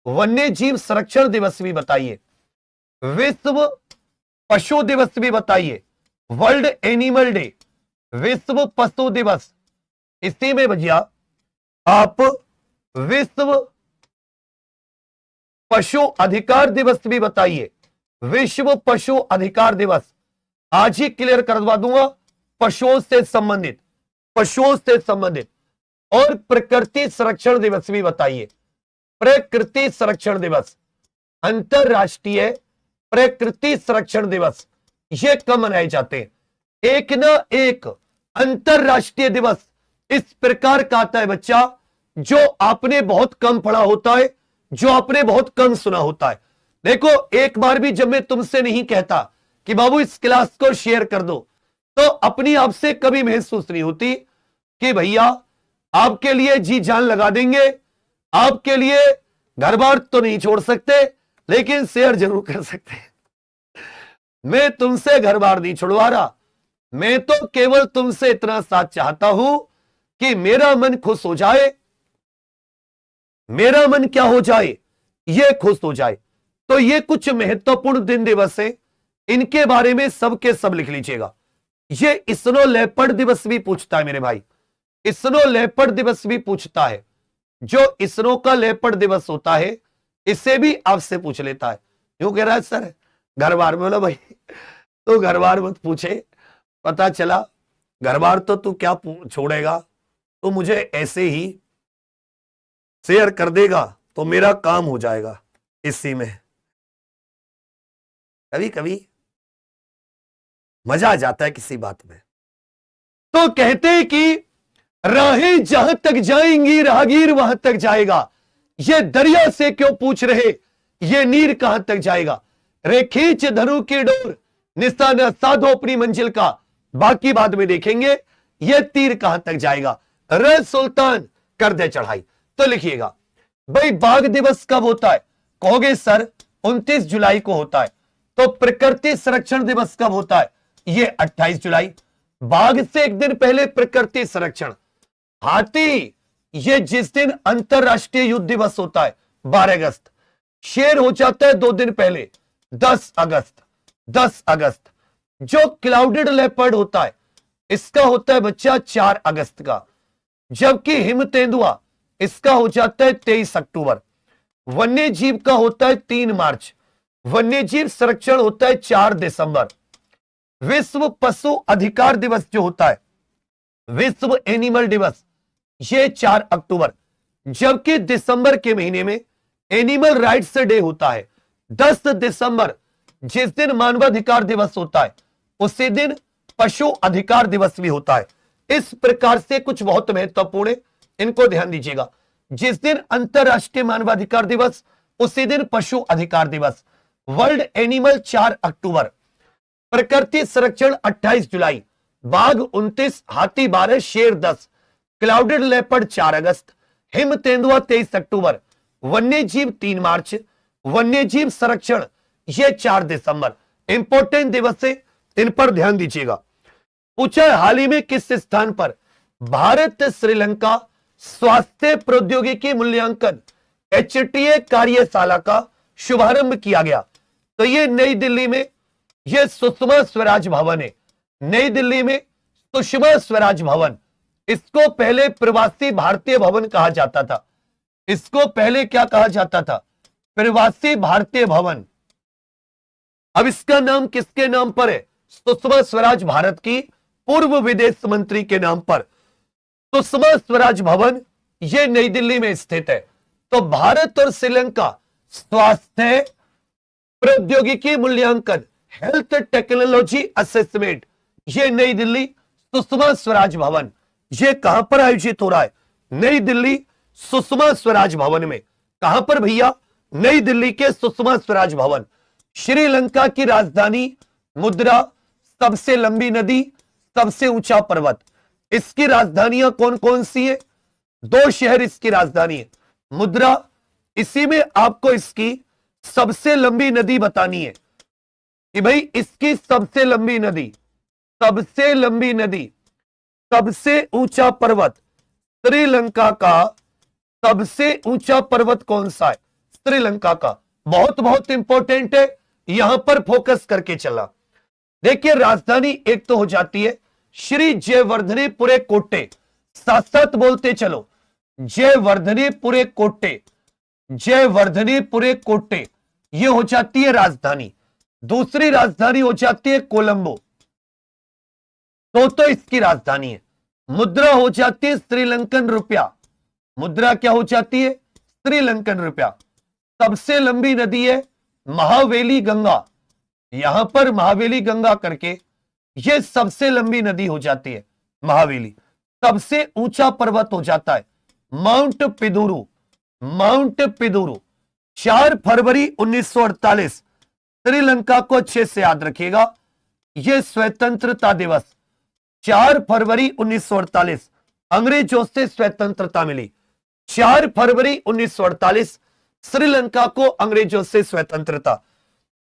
S1: वन्य जीव संरक्षण दिवस भी बताइए। विश्व पशु दिवस भी बताइए। वर्ल्ड एनिमल डे, विश्व पशु दिवस। इसी में भैया आप विश्व पशु अधिकार दिवस भी बताइए। विश्व पशु अधिकार दिवस आज ही क्लियर करवा दूंगा। पशुओं से संबंधित, पशुओं से संबंधित। और प्रकृति संरक्षण दिवस भी बताइए। प्रकृति संरक्षण दिवस, अंतरराष्ट्रीय प्रकृति संरक्षण दिवस, ये कब मनाए जाते हैं? एक ना एक अंतरराष्ट्रीय दिवस इस प्रकार का आता है बच्चा, जो आपने बहुत कम पढ़ा होता है, जो आपने बहुत कम सुना होता है। देखो, एक बार भी जब मैं तुमसे नहीं कहता कि बाबू इस क्लास को शेयर कर दो, तो अपनी आप से कभी महसूस नहीं होती कि भैया आपके लिए जी जान लगा देंगे, आपके लिए घर बार तो नहीं छोड़ सकते, लेकिन शेयर जरूर कर सकते हैं। मैं तुमसे घर बार नहीं छुड़वा रहा, मैं तो केवल तुमसे इतना साथ चाहता हूं कि मेरा मन खुश हो जाए, मेरा मन क्या हो जाए? ये खुश हो जाए। तो ये कुछ महत्वपूर्ण दिन दिवस है, इनके बारे में सबके सब लिख लीजिएगा। ये स्नो लेपर्ड दिवस भी पूछता है मेरे भाई, स्नो लेपर्ड दिवस भी पूछता है। जो स्नो का लेपर्ड दिवस होता है इससे भी आपसे पूछ लेता है। क्यों कह रहा है सर घर बार में? बोला भाई तो घर बार मत पूछे, पता चला घर बार तो तू क्या छोड़ेगा, तो मुझे ऐसे ही शेयर कर देगा तो मेरा काम हो जाएगा। इसी में कभी कभी मजा आ जाता है किसी बात में। तो कहते हैं कि राहें जहां तक जाएंगी राहगीर वहां तक जाएगा। ये दरिया से क्यों पूछ रहे, ये नीर कहां तक जाएगा। रे खींच धनु की डोर, निशाना साधो अपनी मंजिल का, बाकी बाद में देखेंगे ये तीर कहां तक जाएगा। रे सुल्तान कर दे चढ़ाई। तो लिखिएगा भाई बाघ दिवस कब होता है, कहोगे सर 29 जुलाई को होता है। तो प्रकृति संरक्षण दिवस कब होता है, ये 28 जुलाई। बाघ से एक दिन पहले प्रकृति संरक्षण। हाथी, ये जिस दिन अंतरराष्ट्रीय युद्ध दिवस होता है 12 अगस्त। शेर हो जाता है 2 दिन पहले 10 अगस्त। 10 अगस्त। जो क्लाउडेड लेपर्ड होता है इसका होता है बच्चा 4 अगस्त का। जबकि हिम तेंदुआ इसका हो जाता है 23 अक्टूबर। वन्य जीव का होता है 3 मार्च। वन्य जीव संरक्षण होता है 4 दिसंबर। विश्व पशु अधिकार दिवस जो होता है, विश्व एनिमल दिवस, ये 4 अक्टूबर। जबकि दिसंबर के महीने में एनिमल राइट्स डे होता है 10 दिसंबर। जिस दिन मानवाधिकार दिवस होता है उसी दिन पशु अधिकार दिवस भी होता है। इस प्रकार से कुछ बहुत महत्वपूर्ण है, इनको ध्यान दीजिएगा। जिस दिन अंतरराष्ट्रीय मानवाधिकार दिवस उसी दिन पशु अधिकार दिवस। वर्ल्ड एनिमल 4 अक्टूबर। प्रकृति संरक्षण 28 जुलाई। बाघ 29, हाथी 12, शेर 10, क्लाउडेड लेपर्ड 4 अगस्त, हिम तेंदुआ 23 अक्टूबर, वन्य जीव 3 मार्च, वन्य जीव संरक्षण ये 4 दिसंबर। इंपॉर्टेंट दिवस है, इन पर ध्यान दीजिएगा। पूछा है हाल ही में किस स्थान पर भारत श्रीलंका स्वास्थ्य प्रौद्योगिकी मूल्यांकन HTA कार्यशाला का शुभारंभ किया गया। तो ये नई दिल्ली में, ये सुषमा स्वराज भवन है। नई दिल्ली में सुषमा स्वराज भवन। इसको पहले प्रवासी भारतीय भवन कहा जाता था। इसको पहले क्या कहा जाता था, प्रवासी भारतीय भवन। अब इसका नाम किसके नाम पर है, सुषमा स्वराज भारत की पूर्व विदेश मंत्री के नाम पर सुषमा स्वराज भवन, यह नई दिल्ली में स्थित है। तो भारत और श्रीलंका स्वास्थ्य प्रौद्योगिकी मूल्यांकन हेल्थ टेक्नोलॉजी असेसमेंट, ये नई दिल्ली सुषमा स्वराज भवन, ये कहां पर आयोजित हो रहा है, नई दिल्ली सुषमा स्वराज भवन में। कहां पर भैया, नई दिल्ली के सुषमा स्वराज भवन। श्रीलंका की राजधानी मुद्रा, सबसे लंबी नदी, सबसे ऊंचा पर्वत। इसकी राजधानियां कौन कौन सी है, 2 शहर इसकी राजधानी है। मुद्रा, इसी में आपको इसकी सबसे लंबी नदी बतानी है कि भाई इसकी सबसे लंबी नदी, सबसे लंबी नदी, सबसे ऊंचा पर्वत, श्रीलंका का सबसे ऊंचा पर्वत कौन सा है, श्रीलंका का। बहुत बहुत इंपॉर्टेंट है, यहां पर फोकस करके चला। देखिए राजधानी एक तो हो जाती है श्री जयवर्धनेपुरे कोट्टे, साथ साथ बोलते चलो, जयवर्धनेपुरे कोट्टे, जयवर्धनेपुरे कोट्टे, ये हो जाती है राजधानी। दूसरी राजधानी हो जाती है कोलंबो, तो इसकी राजधानी है। मुद्रा हो जाती है श्रीलंकन रुपया, मुद्रा क्या हो जाती है, श्रीलंकन रुपया। सबसे लंबी नदी है महावेली गंगा, यहां पर महावेली गंगा करके यह सबसे लंबी नदी हो जाती है महावेली। सबसे ऊंचा पर्वत हो जाता है माउंट पिदुरु, माउंट पिदुरु। 4 फरवरी 1948, श्रीलंका को अच्छे से याद रखिएगा, यह स्वतंत्रता दिवस। 4 फरवरी 1948 अंग्रेजों से स्वतंत्रता मिली। 4 फरवरी 1948 श्रीलंका को अंग्रेजों से स्वतंत्रता।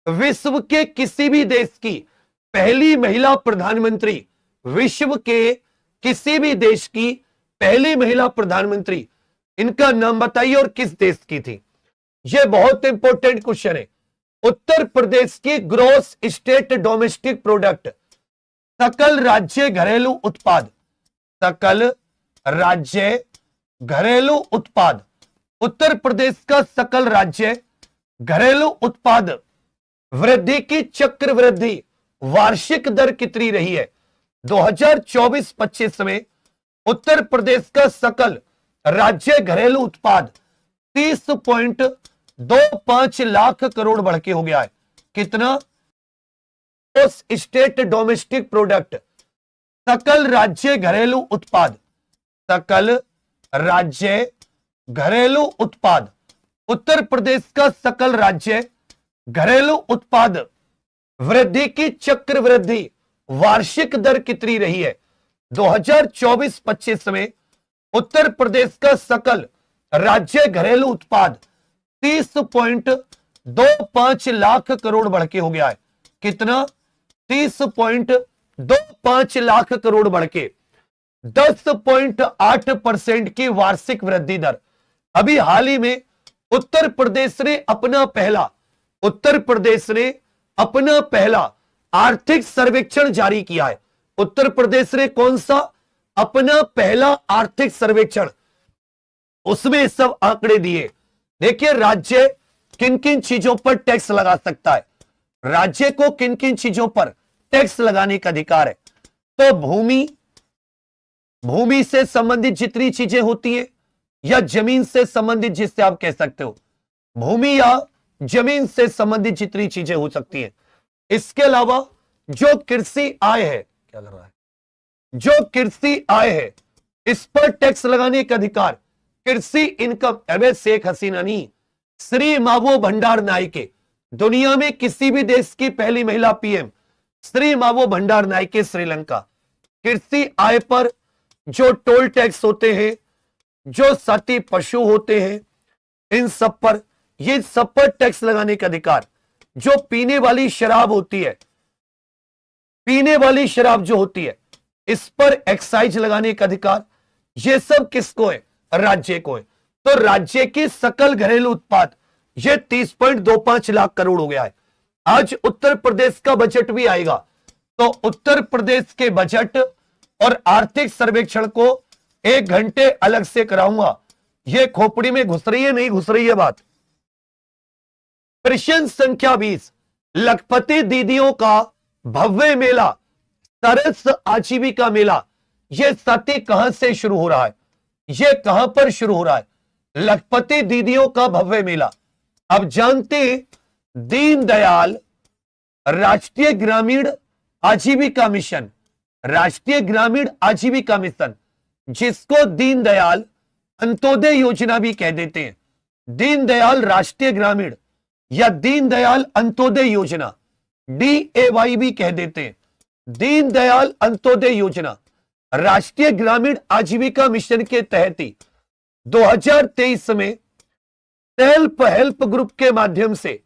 S1: विश्व के किसी भी देश की पहली महिला प्रधानमंत्री, विश्व के किसी भी देश की पहली महिला प्रधानमंत्री, इनका नाम बताइए और किस देश की थी। यह बहुत इंपॉर्टेंट क्वेश्चन है। उत्तर प्रदेश की ग्रॉस स्टेट डोमेस्टिक प्रोडक्ट, सकल राज्य घरेलू उत्पाद, सकल राज्य घरेलू उत्पाद, उत्तर प्रदेश का सकल राज्य घरेलू उत्पाद वृद्धि की चक्रवृद्धि वार्षिक दर कितनी रही है 2024-25 में। उत्तर प्रदेश का सकल राज्य घरेलू उत्पाद 30.25 लाख करोड़ बढ़ के हो गया है। कितना, स्टेट डोमेस्टिक प्रोडक्ट, सकल राज्य घरेलू उत्पाद, सकल राज्य घरेलू उत्पाद उत्तर प्रदेश का सकल राज्य घरेलू उत्पाद वृद्धि की चक्रवृद्धि वार्षिक दर कितनी रही है? 2024-25 में उत्तर प्रदेश का सकल राज्य घरेलू उत्पाद 30.25 लाख करोड़ बढ़ के हो गया है। कितना? 30.25 लाख करोड़ बढ़ के 10.8% की वार्षिक वृद्धि दर। अभी हाल ही में उत्तर प्रदेश ने अपना पहला आर्थिक सर्वेक्षण जारी किया है। उत्तर प्रदेश ने कौन सा? अपना पहला आर्थिक सर्वेक्षण, उसमें सब आंकड़े दिए। देखिए राज्य किन किन चीजों पर टैक्स लगा सकता है, राज्य को किन किन चीजों पर टैक्स लगाने का अधिकार है। तो भूमि से संबंधित जितनी चीजें होती हैं, या जमीन से संबंधित, जिससे आप कह सकते हो भूमि या जमीन से संबंधित जितनी चीजें हो सकती हैं। इसके अलावा जो कृषि आय है, क्या कर रहा है, जो कृषि आय है इस पर टैक्स लगाने का अधिकार। कृषि इनकम, अबे शेख हसीना नहीं, श्री मावो भंडार नायके, दुनिया में किसी भी देश की पहली महिला पीएम श्री मावो भंडार नायके, श्रीलंका। कृषि आय पर जो टोल टैक्स होते हैं, जो साथी पशु होते हैं, इन सब पर, ये सब पर टैक्स लगाने का अधिकार। जो पीने वाली शराब होती है, पीने वाली शराब जो होती है, इस पर एक्साइज लगाने का अधिकार। ये सब किसको है? राज्य को है। तो राज्य की सकल घरेलू उत्पाद ये 30.25 लाख करोड़ हो गया है। आज उत्तर प्रदेश का बजट भी आएगा, तो उत्तर प्रदेश के बजट और आर्थिक सर्वेक्षण को 1 घंटे अलग से कराऊंगा। ये खोपड़ी में घुस रही है, नहीं घुस रही है बात? प्रश्न संख्या 20, लखपति दीदियों का भव्य मेला, सरस आजीविका मेला, यह साथी कहां से शुरू हो रहा है? यह कहां पर शुरू हो रहा है? लखपति दीदियों का भव्य मेला। अब जानते हैं दीनदयाल राष्ट्रीय ग्रामीण आजीविका मिशन, राष्ट्रीय ग्रामीण आजीविका मिशन, जिसको दीनदयाल अंत्योदय योजना भी कह देते हैं। दीनदयाल राष्ट्रीय ग्रामीण या दीनदयाल अंत्योदय योजना, DAY भी कह देते हैं। दीनदयाल अंत्योदय योजना राष्ट्रीय ग्रामीण आजीविका मिशन के तहत ही 2023 में सेल्फ हेल्प ग्रुप के माध्यम से,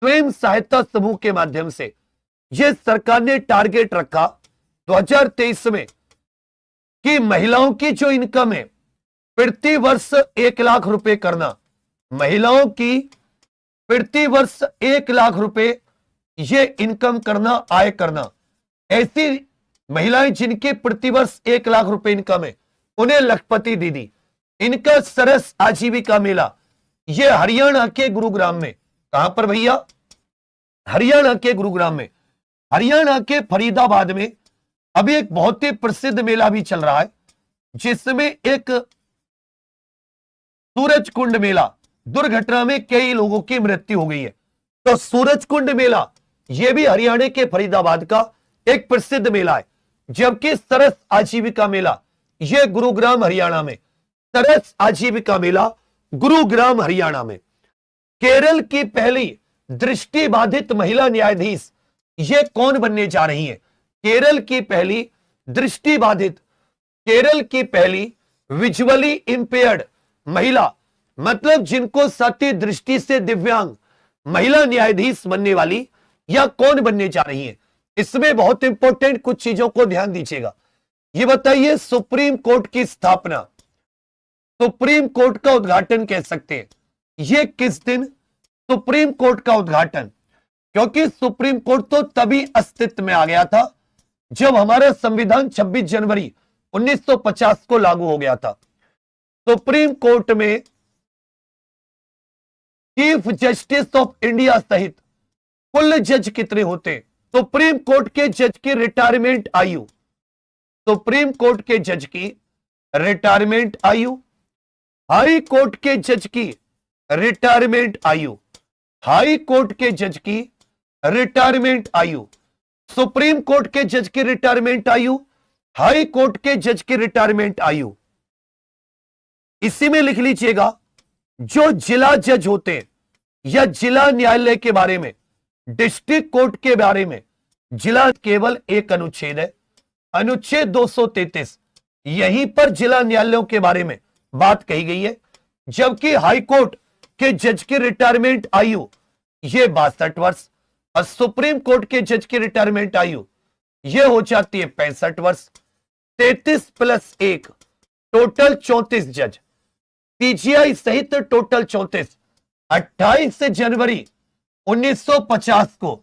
S1: स्वयं सहायता समूह के माध्यम से यह सरकार ने टारगेट रखा 2023 में कि महिलाओं की जो इनकम है प्रति वर्ष 1 लाख रुपए करना। महिलाओं की प्रति वर्ष 1 लाख रुपए ये इनकम करना, आय करना। ऐसी महिलाएं जिनके प्रति वर्ष 1 लाख रुपए इनकम है, उन्हें लखपति दीदी। इनका सरस आजीविका मेला ये हरियाणा के गुरुग्राम में, कहां पर भैया? हरियाणा के गुरुग्राम में। हरियाणा के फरीदाबाद में अभी एक बहुत ही प्रसिद्ध मेला भी चल रहा है, जिसमें एक सूरज कुंड मेला, दुर्घटना में कई लोगों की मृत्यु हो गई है। तो सूरज कुंड मेला यह भी हरियाणा के फरीदाबाद का एक प्रसिद्ध मेला है। जबकि सरस आजीविका मेला यह गुरुग्राम हरियाणा में, सरस आजीविका मेला गुरुग्राम हरियाणा में। केरल की पहली दृष्टिबाधित महिला न्यायाधीश ये कौन बनने जा रही है? केरल की पहली दृष्टिबाधित, केरल की पहली विजुअली इंपेयर्ड महिला, मतलब जिनको सत्य दृष्टि से दिव्यांग महिला न्यायाधीश बनने वाली या कौन बनने जा रही है? इसमें बहुत इंपॉर्टेंट कुछ चीजों को ध्यान दीजिएगा। ये बताइए, सुप्रीम कोर्ट की स्थापना, सुप्रीम कोर्ट का उद्घाटन कह सकते हैं, ये किस दिन? सुप्रीम कोर्ट का उद्घाटन, क्योंकि सुप्रीम कोर्ट तो तभी अस्तित्व में आ गया था जब हमारा संविधान 26 जनवरी 1950 को लागू हो गया था। सुप्रीम कोर्ट में चीफ जस्टिस ऑफ इंडिया सहित कुल जज कितने होते हैं? सुप्रीम कोर्ट के जज की रिटायरमेंट आयु, सुप्रीम कोर्ट के जज की रिटायरमेंट आयु, हाई कोर्ट के जज की रिटायरमेंट आयु, हाई कोर्ट के जज की रिटायरमेंट आयु, सुप्रीम कोर्ट के जज की रिटायरमेंट आयु, हाई कोर्ट के जज की रिटायरमेंट आयु। इसी में लिख लीजिएगा, जो जिला जज होते हैं या जिला न्यायालय के बारे में, डिस्ट्रिक्ट कोर्ट के बारे में, जिला केवल एक अनुच्छेद है, अनुच्छेद 233, यहीं पर जिला न्यायालयों के बारे में बात कही गई है। जबकि हाई कोर्ट के जज की रिटायरमेंट आयु ये 62 वर्ष और सुप्रीम कोर्ट के जज की रिटायरमेंट आयु ये हो जाती है 65 वर्ष। 33 + 1 टोटल 34 जज, सीजीआई सहित टोटल 34। 28 जनवरी 1950 को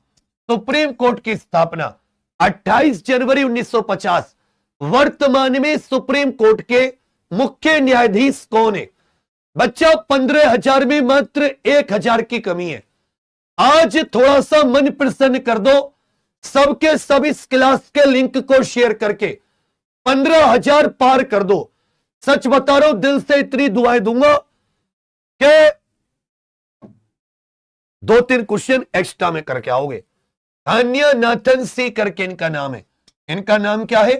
S1: सुप्रीम कोर्ट की स्थापना, 28 जनवरी 1950। वर्तमान में सुप्रीम कोर्ट के मुख्य न्यायाधीश कौन है? बच्चा 15,000 में मात्र 1,000 की कमी है। आज थोड़ा सा मन प्रसन्न कर दो, सबके सब इस क्लास के लिंक को शेयर करके 15,000 पार कर दो। सच बता रहा हूं, दिल से इतनी दुआएं दूंगा कि 2-3 क्वेश्चन एक्स्ट्रा में करके आओगे। तान्या नाथन सी करके इनका नाम है। इनका नाम क्या है?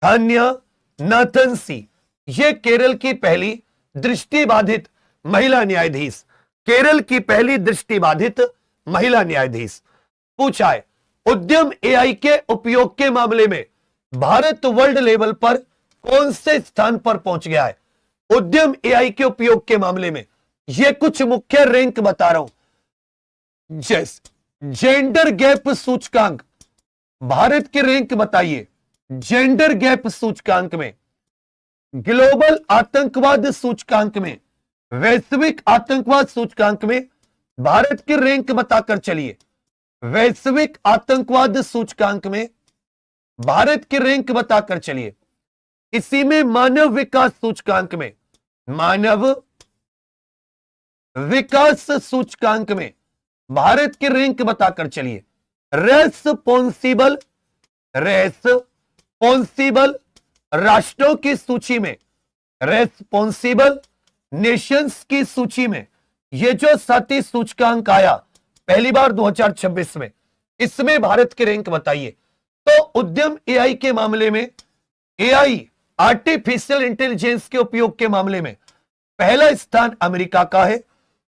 S1: तान्या नाथन सी। ये केरल की पहली दृष्टिबाधित महिला न्यायाधीश, केरल की पहली दृष्टिबाधित महिला न्यायाधीश। पूछा है, उद्यम एआई के उपयोग के मामले में भारत वर्ल्ड लेवल पर कौन से स्थान पर पहुंच गया है? उद्यम एआई के उपयोग के मामले में ये कुछ मुख्य रैंक बता रहा हूं। जैसे जेंडर गैप सूचकांक, भारत के रैंक बताइए। जेंडर गैप सूचकांक में, ग्लोबल आतंकवाद सूचकांक में, वैश्विक आतंकवाद सूचकांक में भारत के रैंक बताकर चलिए। वैश्विक आतंकवाद सूचकांक में भारत के रैंक बताकर चलिए। इसी में मानव विकास सूचकांक में, मानव विकास सूचकांक में भारत के रैंक बताकर चलिए। रेस्पॉन्सिबल राष्ट्रों की सूची में, रेस्पॉन्सिबल नेशंस की सूची में ये जो 37 सूचकांक आया पहली बार 2026 में, इसमें भारत के रैंक बताइए। तो उद्यम एआई के मामले में, एआई आर्टिफिशियल इंटेलिजेंस के उपयोग के मामले में पहला स्थान अमेरिका का है।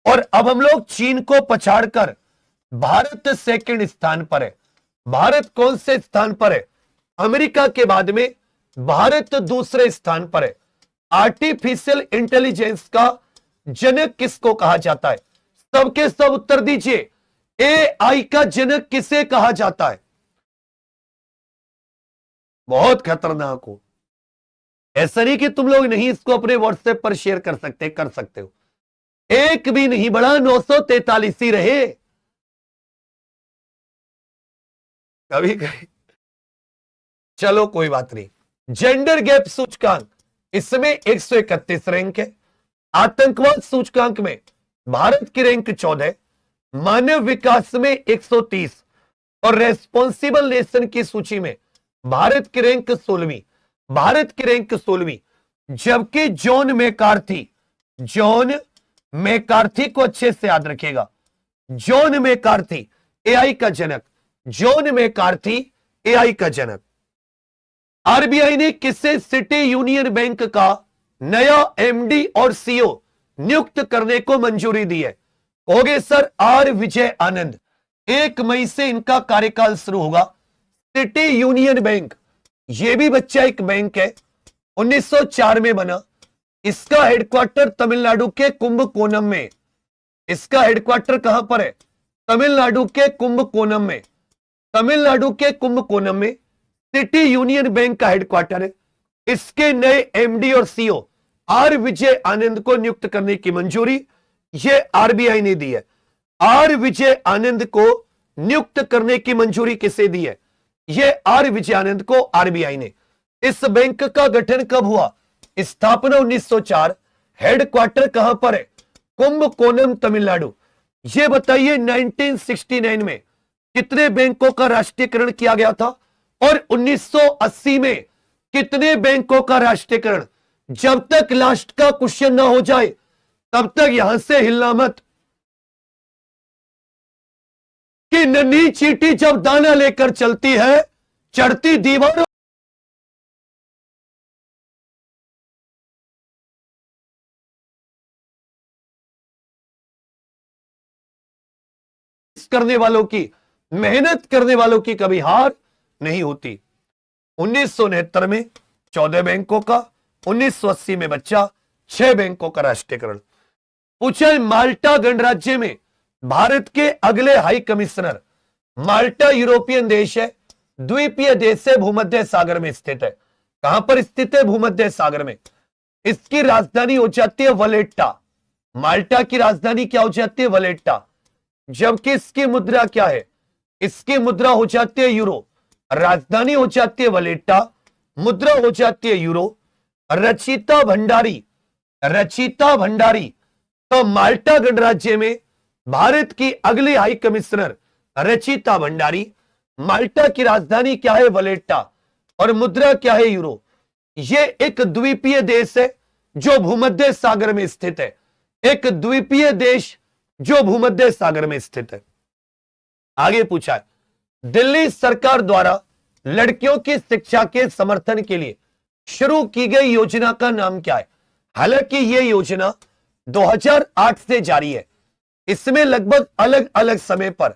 S1: और अब हम लोग चीन को पछाड़कर भारत सेकंड स्थान पर है। भारत कौन से स्थान पर है? अमेरिका के बाद में भारत दूसरे स्थान पर है। आर्टिफिशियल इंटेलिजेंस का जनक किसको कहा जाता है? सबके सब उत्तर दीजिए। एआई का जनक किसे कहा जाता है? बहुत खतरनाक हो। ऐसा नहीं कि तुम लोग नहीं इसको अपने व्हाट्सएप पर शेयर कर सकते हो। एक भी नहीं बढ़ा, 943 ही रहे। कभी कभी चलो कोई बात नहीं। जेंडर गैप सूचकांक, इसमें 131 रैंक है। आतंकवाद सूचकांक में भारत की रैंक 14, मानव विकास में 130 और रेस्पॉन्सिबल नेशन की सूची में भारत की रैंक 16वीं। भारत की रैंक 16वीं। जबकि जॉन मैकार्थी को अच्छे से याद रखिएगा। जॉन मैकार्थी एआई का जनक, जॉन मैकार्थी एआई का जनक। आरबीआई ने किसे सिटी यूनियन बैंक का नया एमडी और सीईओ नियुक्त करने को मंजूरी दी है? कहोगे सर आर विजय आनंद। 1 मई से इनका कार्यकाल शुरू होगा। सिटी यूनियन बैंक, यह भी बच्चा एक बैंक है, 1904 में बना। इसका हेडक्वार्टर तमिलनाडु के कुंभकोणम में। इसका हेडक्वार्टर कहां पर है? तमिलनाडु के कुंभकोणम में। तमिलनाडु के कुंभकोणम में सिटी यूनियन बैंक का हेडक्वार्टर है। इसके नए एमडी और सीईओ आर विजय आनंद को नियुक्त करने की मंजूरी ये आरबीआई ने दी है। आर विजय आनंद को नियुक्त करने की मंजूरी किसे दी है? ये आर विजय आनंद को आरबीआई ने। इस बैंक का गठन कब हुआ? स्थापना 1904। हेडक्वार्टर कहां पर है? कुंभकोणम तमिलनाडु। ये बताइए 1969 में कितने बैंकों का राष्ट्रीयकरण किया गया था और 1980 में कितने बैंकों का राष्ट्रीयकरण? जब तक लास्ट का क्वेश्चन ना हो जाए तब तक यहां से हिलना मत। कि नन्ही चींटी जब दाना लेकर चलती है, चढ़ती दीवारों करने वालों की, मेहनत करने वालों की कभी हार नहीं होती। 1969 में 14 बैंकों का, 1980 में बच्चा 6 बैंकों का राष्ट्रीयकरण। पूछा माल्टा गणराज्य में भारत के अगले हाई कमिश्नर। माल्टा यूरोपियन देश है, द्वीपीय देश है, भूमध्य सागर में स्थित है। कहां पर स्थित है? भूमध्य सागर में। इसकी राजधानी हो जाती है वलेट्टा। माल्टा की राजधानी क्या हो जाती है? वलेट्टा। जबकि इसकी मुद्रा क्या है? इसकी मुद्रा हो जाती है यूरो। राजधानी हो जाती है वलेट्टा, मुद्रा हो जाती है यूरो। रचिता भंडारी, रचिता भंडारी। तो माल्टा गणराज्य में भारत की अगली हाई कमिश्नर रचिता भंडारी। माल्टा की राजधानी क्या है? वलेट्टा, और मुद्रा क्या है? यूरो। यह एक द्वीपीय देश है जो भूमध्य सागर में स्थित है। एक द्वीपीय देश जो भूमध्य सागर में स्थित है। आगे पूछा है, दिल्ली सरकार द्वारा लड़कियों की शिक्षा के समर्थन के लिए शुरू की गई योजना का नाम क्या है? हालांकि यह योजना 2008 से जारी है। इसमें लगभग अलग अलग समय पर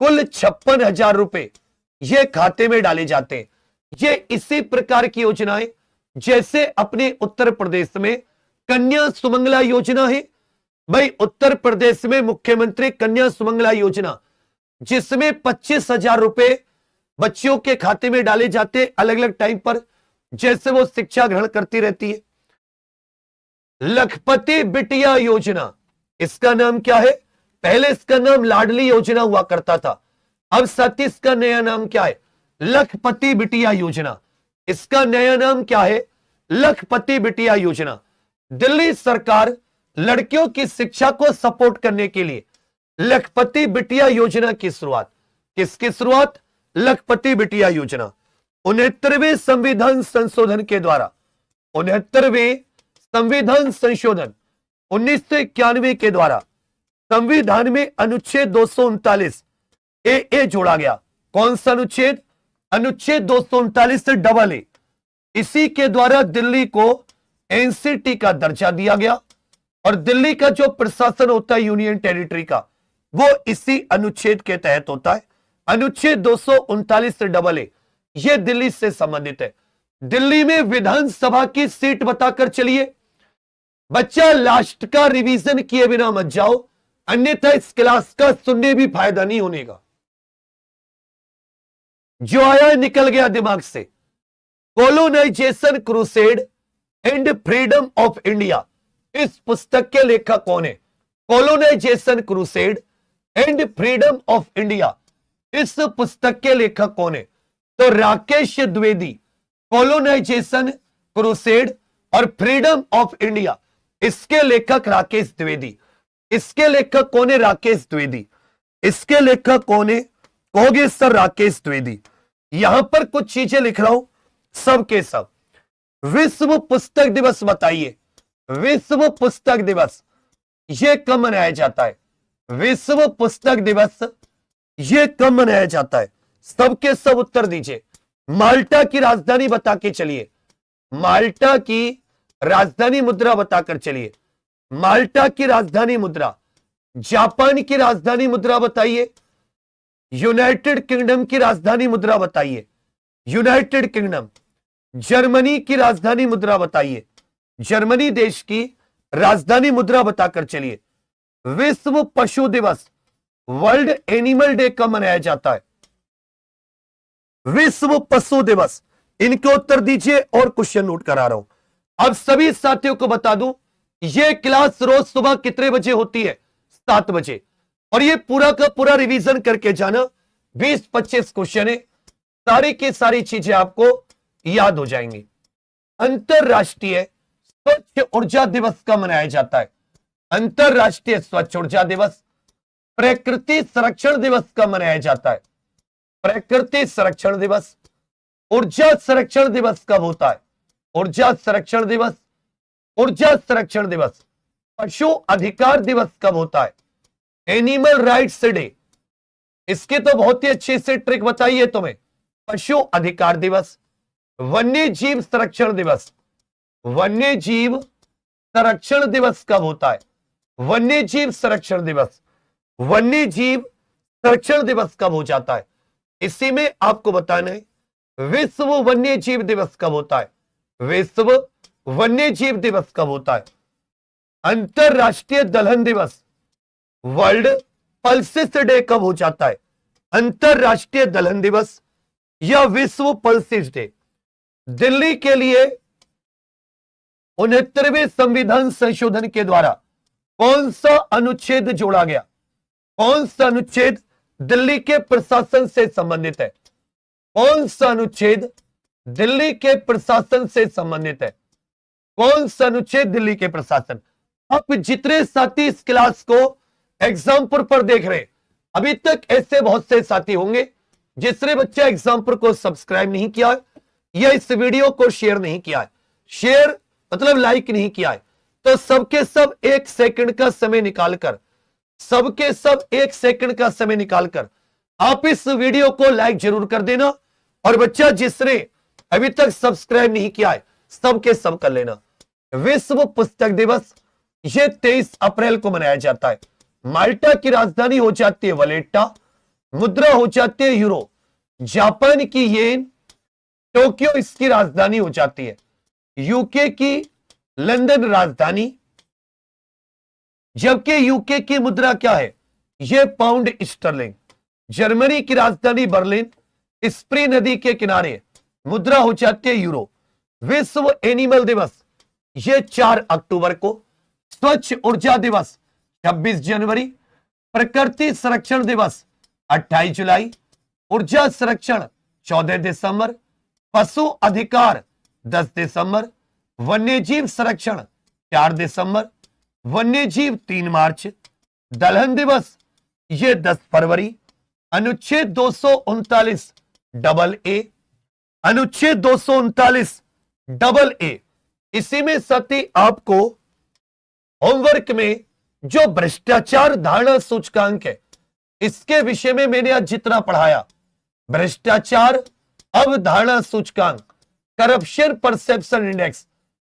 S1: कुल 56,000 रुपए ये खाते में डाले जाते हैं। ये इसी प्रकार की योजनाएं जैसे अपने उत्तर प्रदेश में कन्या सुमंगला योजना है। भाई उत्तर प्रदेश में मुख्यमंत्री कन्या सुमंगला योजना, जिसमें 25,000 रुपए बच्चियों के खाते में डाले जाते अलग अलग टाइम पर, जैसे वो शिक्षा ग्रहण करती रहती है। लखपति बिटिया योजना, इसका नाम क्या है? पहले इसका नाम लाडली योजना हुआ करता था, अब साथ ही इसका नया नाम क्या है? लखपति बिटिया योजना। इसका नया नाम क्या है? लखपति बिटिया योजना। दिल्ली सरकार लड़कियों की शिक्षा को सपोर्ट करने के लिए लखपति बिटिया योजना की शुरुआत, किसकी शुरुआत? लखपति बिटिया योजना। 69वें संविधान संशोधन के द्वारा, 69वें संविधान संशोधन 1991 के द्वारा संविधान में अनुच्छेद 239 ए जोड़ा गया। कौन सा अनुच्छेद? अनुच्छेद 239 से डबल ए। इसी के द्वारा दिल्ली को एनसीटी का दर्जा दिया गया, और दिल्ली का जो प्रशासन होता है यूनियन टेरिटरी का, वो इसी अनुच्छेद के तहत होता है। अनुच्छेद 239 से डबल ए, यह दिल्ली से संबंधित है। दिल्ली में विधानसभा की सीट बताकर चलिए। बच्चा लास्ट का रिवीजन किए बिना मत जाओ, अन्यथा इस क्लास का सुनने भी फायदा नहीं होने का। जो आया निकल गया दिमाग से। Colonisation crusade and freedom of India, इस पुस्तक के लेखक कौन है? Colonisation crusade and freedom of India, इस पुस्तक के लेखक कौन है? तो राकेश द्विवेदी। कोलोनाइजेशन क्रूसेड और फ्रीडम ऑफ इंडिया, इसके लेखक राकेश द्विवेदी। इसके लेखक कौन है? राकेश द्विवेदी। इसके लेखक कौन है? कहोगे सर राकेश द्विवेदी। यहां पर कुछ चीजें लिख रहा हूं, सब के सब। विश्व पुस्तक दिवस बताइए, विश्व पुस्तक दिवस यह कब मनाया जाता है? विश्व पुस्तक दिवस यह कब मनाया जाता है? सबके सब उत्तर दीजिए। माल्टा की राजधानी बता के चलिए। माल्टा की राजधानी मुद्रा बताकर चलिए। माल्टा की राजधानी मुद्रा। जापान की राजधानी मुद्रा बताइए। यूनाइटेड किंगडम की राजधानी मुद्रा बताइए। United kingdom. जर्मनी की राजधानी मुद्रा बताइए। जर्मनी देश की राजधानी मुद्रा बताकर चलिए। विश्व पशु दिवस, वर्ल्ड एनिमल डे कब मनाया जाता है? विश्व पशु दिवस। इनके उत्तर दीजिए और क्वेश्चन नोट करा रहा हूं। अब सभी साथियों को बता दूं, यह क्लास रोज सुबह कितने बजे होती है? 7 बजे। और ये पूरा का पूरा रिवीजन करके जाना। 20-25 क्वेश्चन है, सारी की सारी चीजें आपको याद हो जाएंगी। अंतरराष्ट्रीय स्वच्छ ऊर्जा दिवस कब मनाया जाता है? अंतरराष्ट्रीय स्वच्छ ऊर्जा दिवस। प्रकृति संरक्षण दिवस कब मनाया जाता है? प्रकृति संरक्षण दिवस। ऊर्जा संरक्षण दिवस कब होता है? ऊर्जा संरक्षण दिवस। ऊर्जा संरक्षण दिवस। पशु अधिकार दिवस कब होता है? Animal rights day. इसके तो बहुत ही अच्छे से ट्रिक बताइए तुम्हें। पशु अधिकार दिवस। वन्य जीव संरक्षण दिवस। वन्य जीव संरक्षण दिवस कब होता है? वन्य जीव संरक्षण दिवस। वन्य जीव संरक्षण दिवस कब हो जाता है? इसी में आपको बताना है विश्व वन्य जीव दिवस कब होता है, विश्व वन्य जीव दिवस कब होता है, अंतरराष्ट्रीय दलहन दिवस वर्ल्ड पल्सिस डे कब हो जाता है, अंतरराष्ट्रीय दलहन दिवस या विश्व पल्सिस डे। दिल्ली के लिए 69वें संविधान संशोधन के द्वारा कौन सा अनुच्छेद जोड़ा गया, कौन सा अनुच्छेद दिल्ली के प्रशासन से संबंधित है, कौन सा अनुच्छेद दिल्ली के प्रशासन से संबंधित है, कौन सा अनुच्छेद दिल्ली के प्रशासन। आप जितने साथी इस क्लास को एग्जाम्पल पर देख रहे हैं, अभी तक ऐसे बहुत से साथी होंगे जिसने बच्चे एग्जाम्पल को सब्सक्राइब नहीं किया है या इस वीडियो को शेयर नहीं किया है, शेयर मतलब लाइक नहीं किया है, तो सबके सब एक सेकंड का समय निकालकर, सबके सब एक सेकंड का समय निकालकर आप इस वीडियो को लाइक जरूर कर देना। और बच्चा जिसने अभी तक सब्सक्राइब नहीं किया है सबके सब कर लेना। विश्व पुस्तक दिवस ये 23 अप्रैल को मनाया जाता है। माल्टा की राजधानी हो जाती है वलेट्टा, मुद्रा हो जाती है यूरो, जापान की येन, टोक्यो इसकी राजधानी हो जाती है, यूके की लंदन राजधानी, जबकि यूके की मुद्रा क्या है, यह पाउंड स्टर्लिंग। जर्मनी की राजधानी बर्लिन, स्प्री नदी के किनारे, मुद्रा हो जाती है यूरो। विश्व एनिमल दिवस यह 4 अक्टूबर को, स्वच्छ ऊर्जा दिवस 26 जनवरी, प्रकृति संरक्षण दिवस 28 जुलाई, ऊर्जा संरक्षण 14 दिसंबर, पशु अधिकार 10 दिसंबर, वन्यजीव संरक्षण 4 दिसंबर, वन्यजीव 3 मार्च, दलहन दिवस ये 10 फरवरी, अनुच्छेद 239 डबल ए, अनुच्छेद 239 डबल ए। इसी में साथी आपको होमवर्क में जो भ्रष्टाचार धारणा सूचकांक है इसके विषय में मैंने आज जितना पढ़ाया, भ्रष्टाचार अवधारणा सूचकांक, करप्शन परसेप्शन इंडेक्स,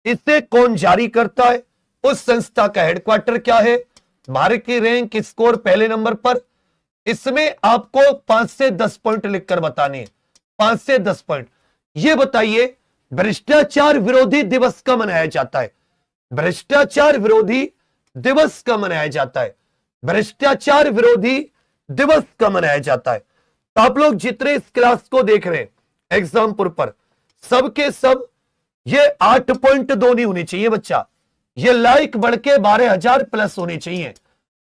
S1: इसे कौन जारी करता है, उस संस्था का हेडक्वार्टर क्या है, भारत की रैंक स्कोर पहले नंबर पर। इसमें आपको 5 से 10 पॉइंट लिखकर बताने हैं, 5 से 10 पॉइंट। ये बताइए भ्रष्टाचार विरोधी दिवस कब मनाया जाता है, भ्रष्टाचार विरोधी दिवस कब मनाया जाता है, भ्रष्टाचार विरोधी दिवस कब मनाया जाता है। तो आप लोग जितने इस क्लास को देख रहे हैं एग्जाम्पल पर, सबके सब ये 8.2 नहीं होनी चाहिए बच्चा, ये लाइक बढ़ के 12,000 प्लस होनी चाहिए।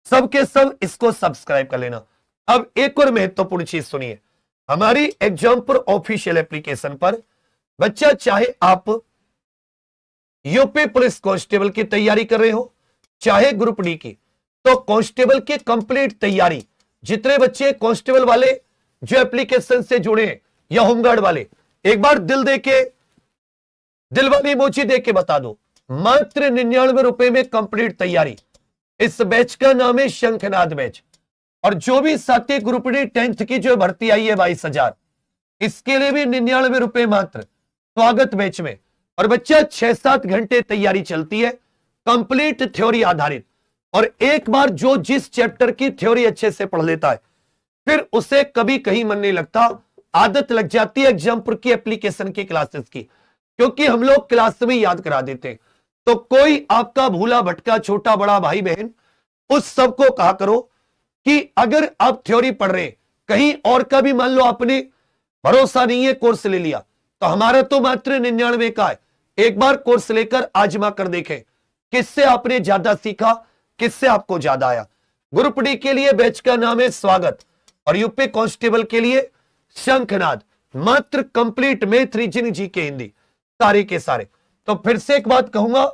S1: सबके सब इसको सब्सक्राइब कर लेना। अब एक और महत्वपूर्ण चीज सुनिए, हमारी एग्जाम्पल ऑफिशियल एप्लीकेशन पर बच्चा चाहे आप यूपी पुलिस कांस्टेबल की तैयारी कर रहे हो, चाहे ग्रुप डी की, तो कांस्टेबल की कंप्लीट तैयारी, जितने बच्चे कांस्टेबल वाले जो एप्लीकेशन से जुड़े हैं या होमगार्ड वाले, एक बार दिल वाली इमोजी दे के बता दो। मात्र 99 रुपए में कंप्लीट तैयारी। इस बैच का नाम है शंखनाद बैच। और जो भी साथी ग्रुप डी 10th की जो भर्ती आई है 22,000, इसके लिए भी 99 रुपए मात्र स्वागत बैच में। और बच्चा 6-7 घंटे तैयारी चलती है, कंप्लीट थ्योरी आधारित। और एक बार जो जिस चैप्टर की थ्योरी अच्छे से पढ़ लेता है फिर उसे कभी कहीं मन नहीं लगता, आदत लग जाती है एग्जाम्पल की एप्लीकेशन की क्लासेस की, क्योंकि हम लोग क्लास में याद करा देते हैं। तो कोई आपका भूला भटका छोटा बड़ा भाई बहन, उस सबको कहा करो कि अगर आप थ्योरी पढ़ रहे हैं, कहीं और का भी मान लो आपने भरोसा नहीं है कोर्स ले लिया, तो हमारा तो मात्र 99 का है। एक बार कोर्स लेकर आजमा कर देखें किससे आपने ज्यादा सीखा, किससे आपको ज्यादा आया। ग्रुप डी के लिए बैच का नाम है स्वागत और यूपी कांस्टेबल के लिए शंखनाद। मात्र complete math reasoning GK Hindi सारे के सारे। तो फिर से एक बात कहूंगा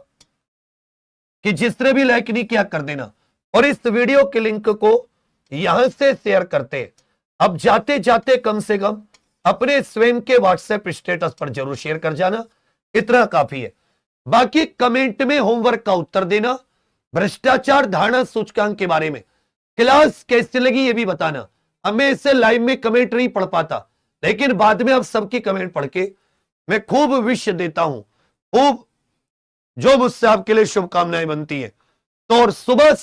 S1: कि जिसने भी लाइक नहीं किया कर देना और इस वीडियो के लिंक को यहां से शेयर करते। अब जाते जाते कम से कम अपने स्वयं के व्हाट्सएप स्टेटस पर जरूर शेयर कर जाना, इतना काफी है। बाकी कमेंट में होमवर्क का उत्तर देना, भ्रष्टाचार धारणा सूचकांक के बारे में क्लास कैसी लगी ये भी बताना। अब मैं इसे लाइव में कमेंट नहीं पढ़ पाता, लेकिन बाद में अब सबकी कमेंट पढ़ के मैं खूब विश देता हूं, खूब जो मुझसे आपके लिए शुभकामनाएं बनती है। तो और सुबह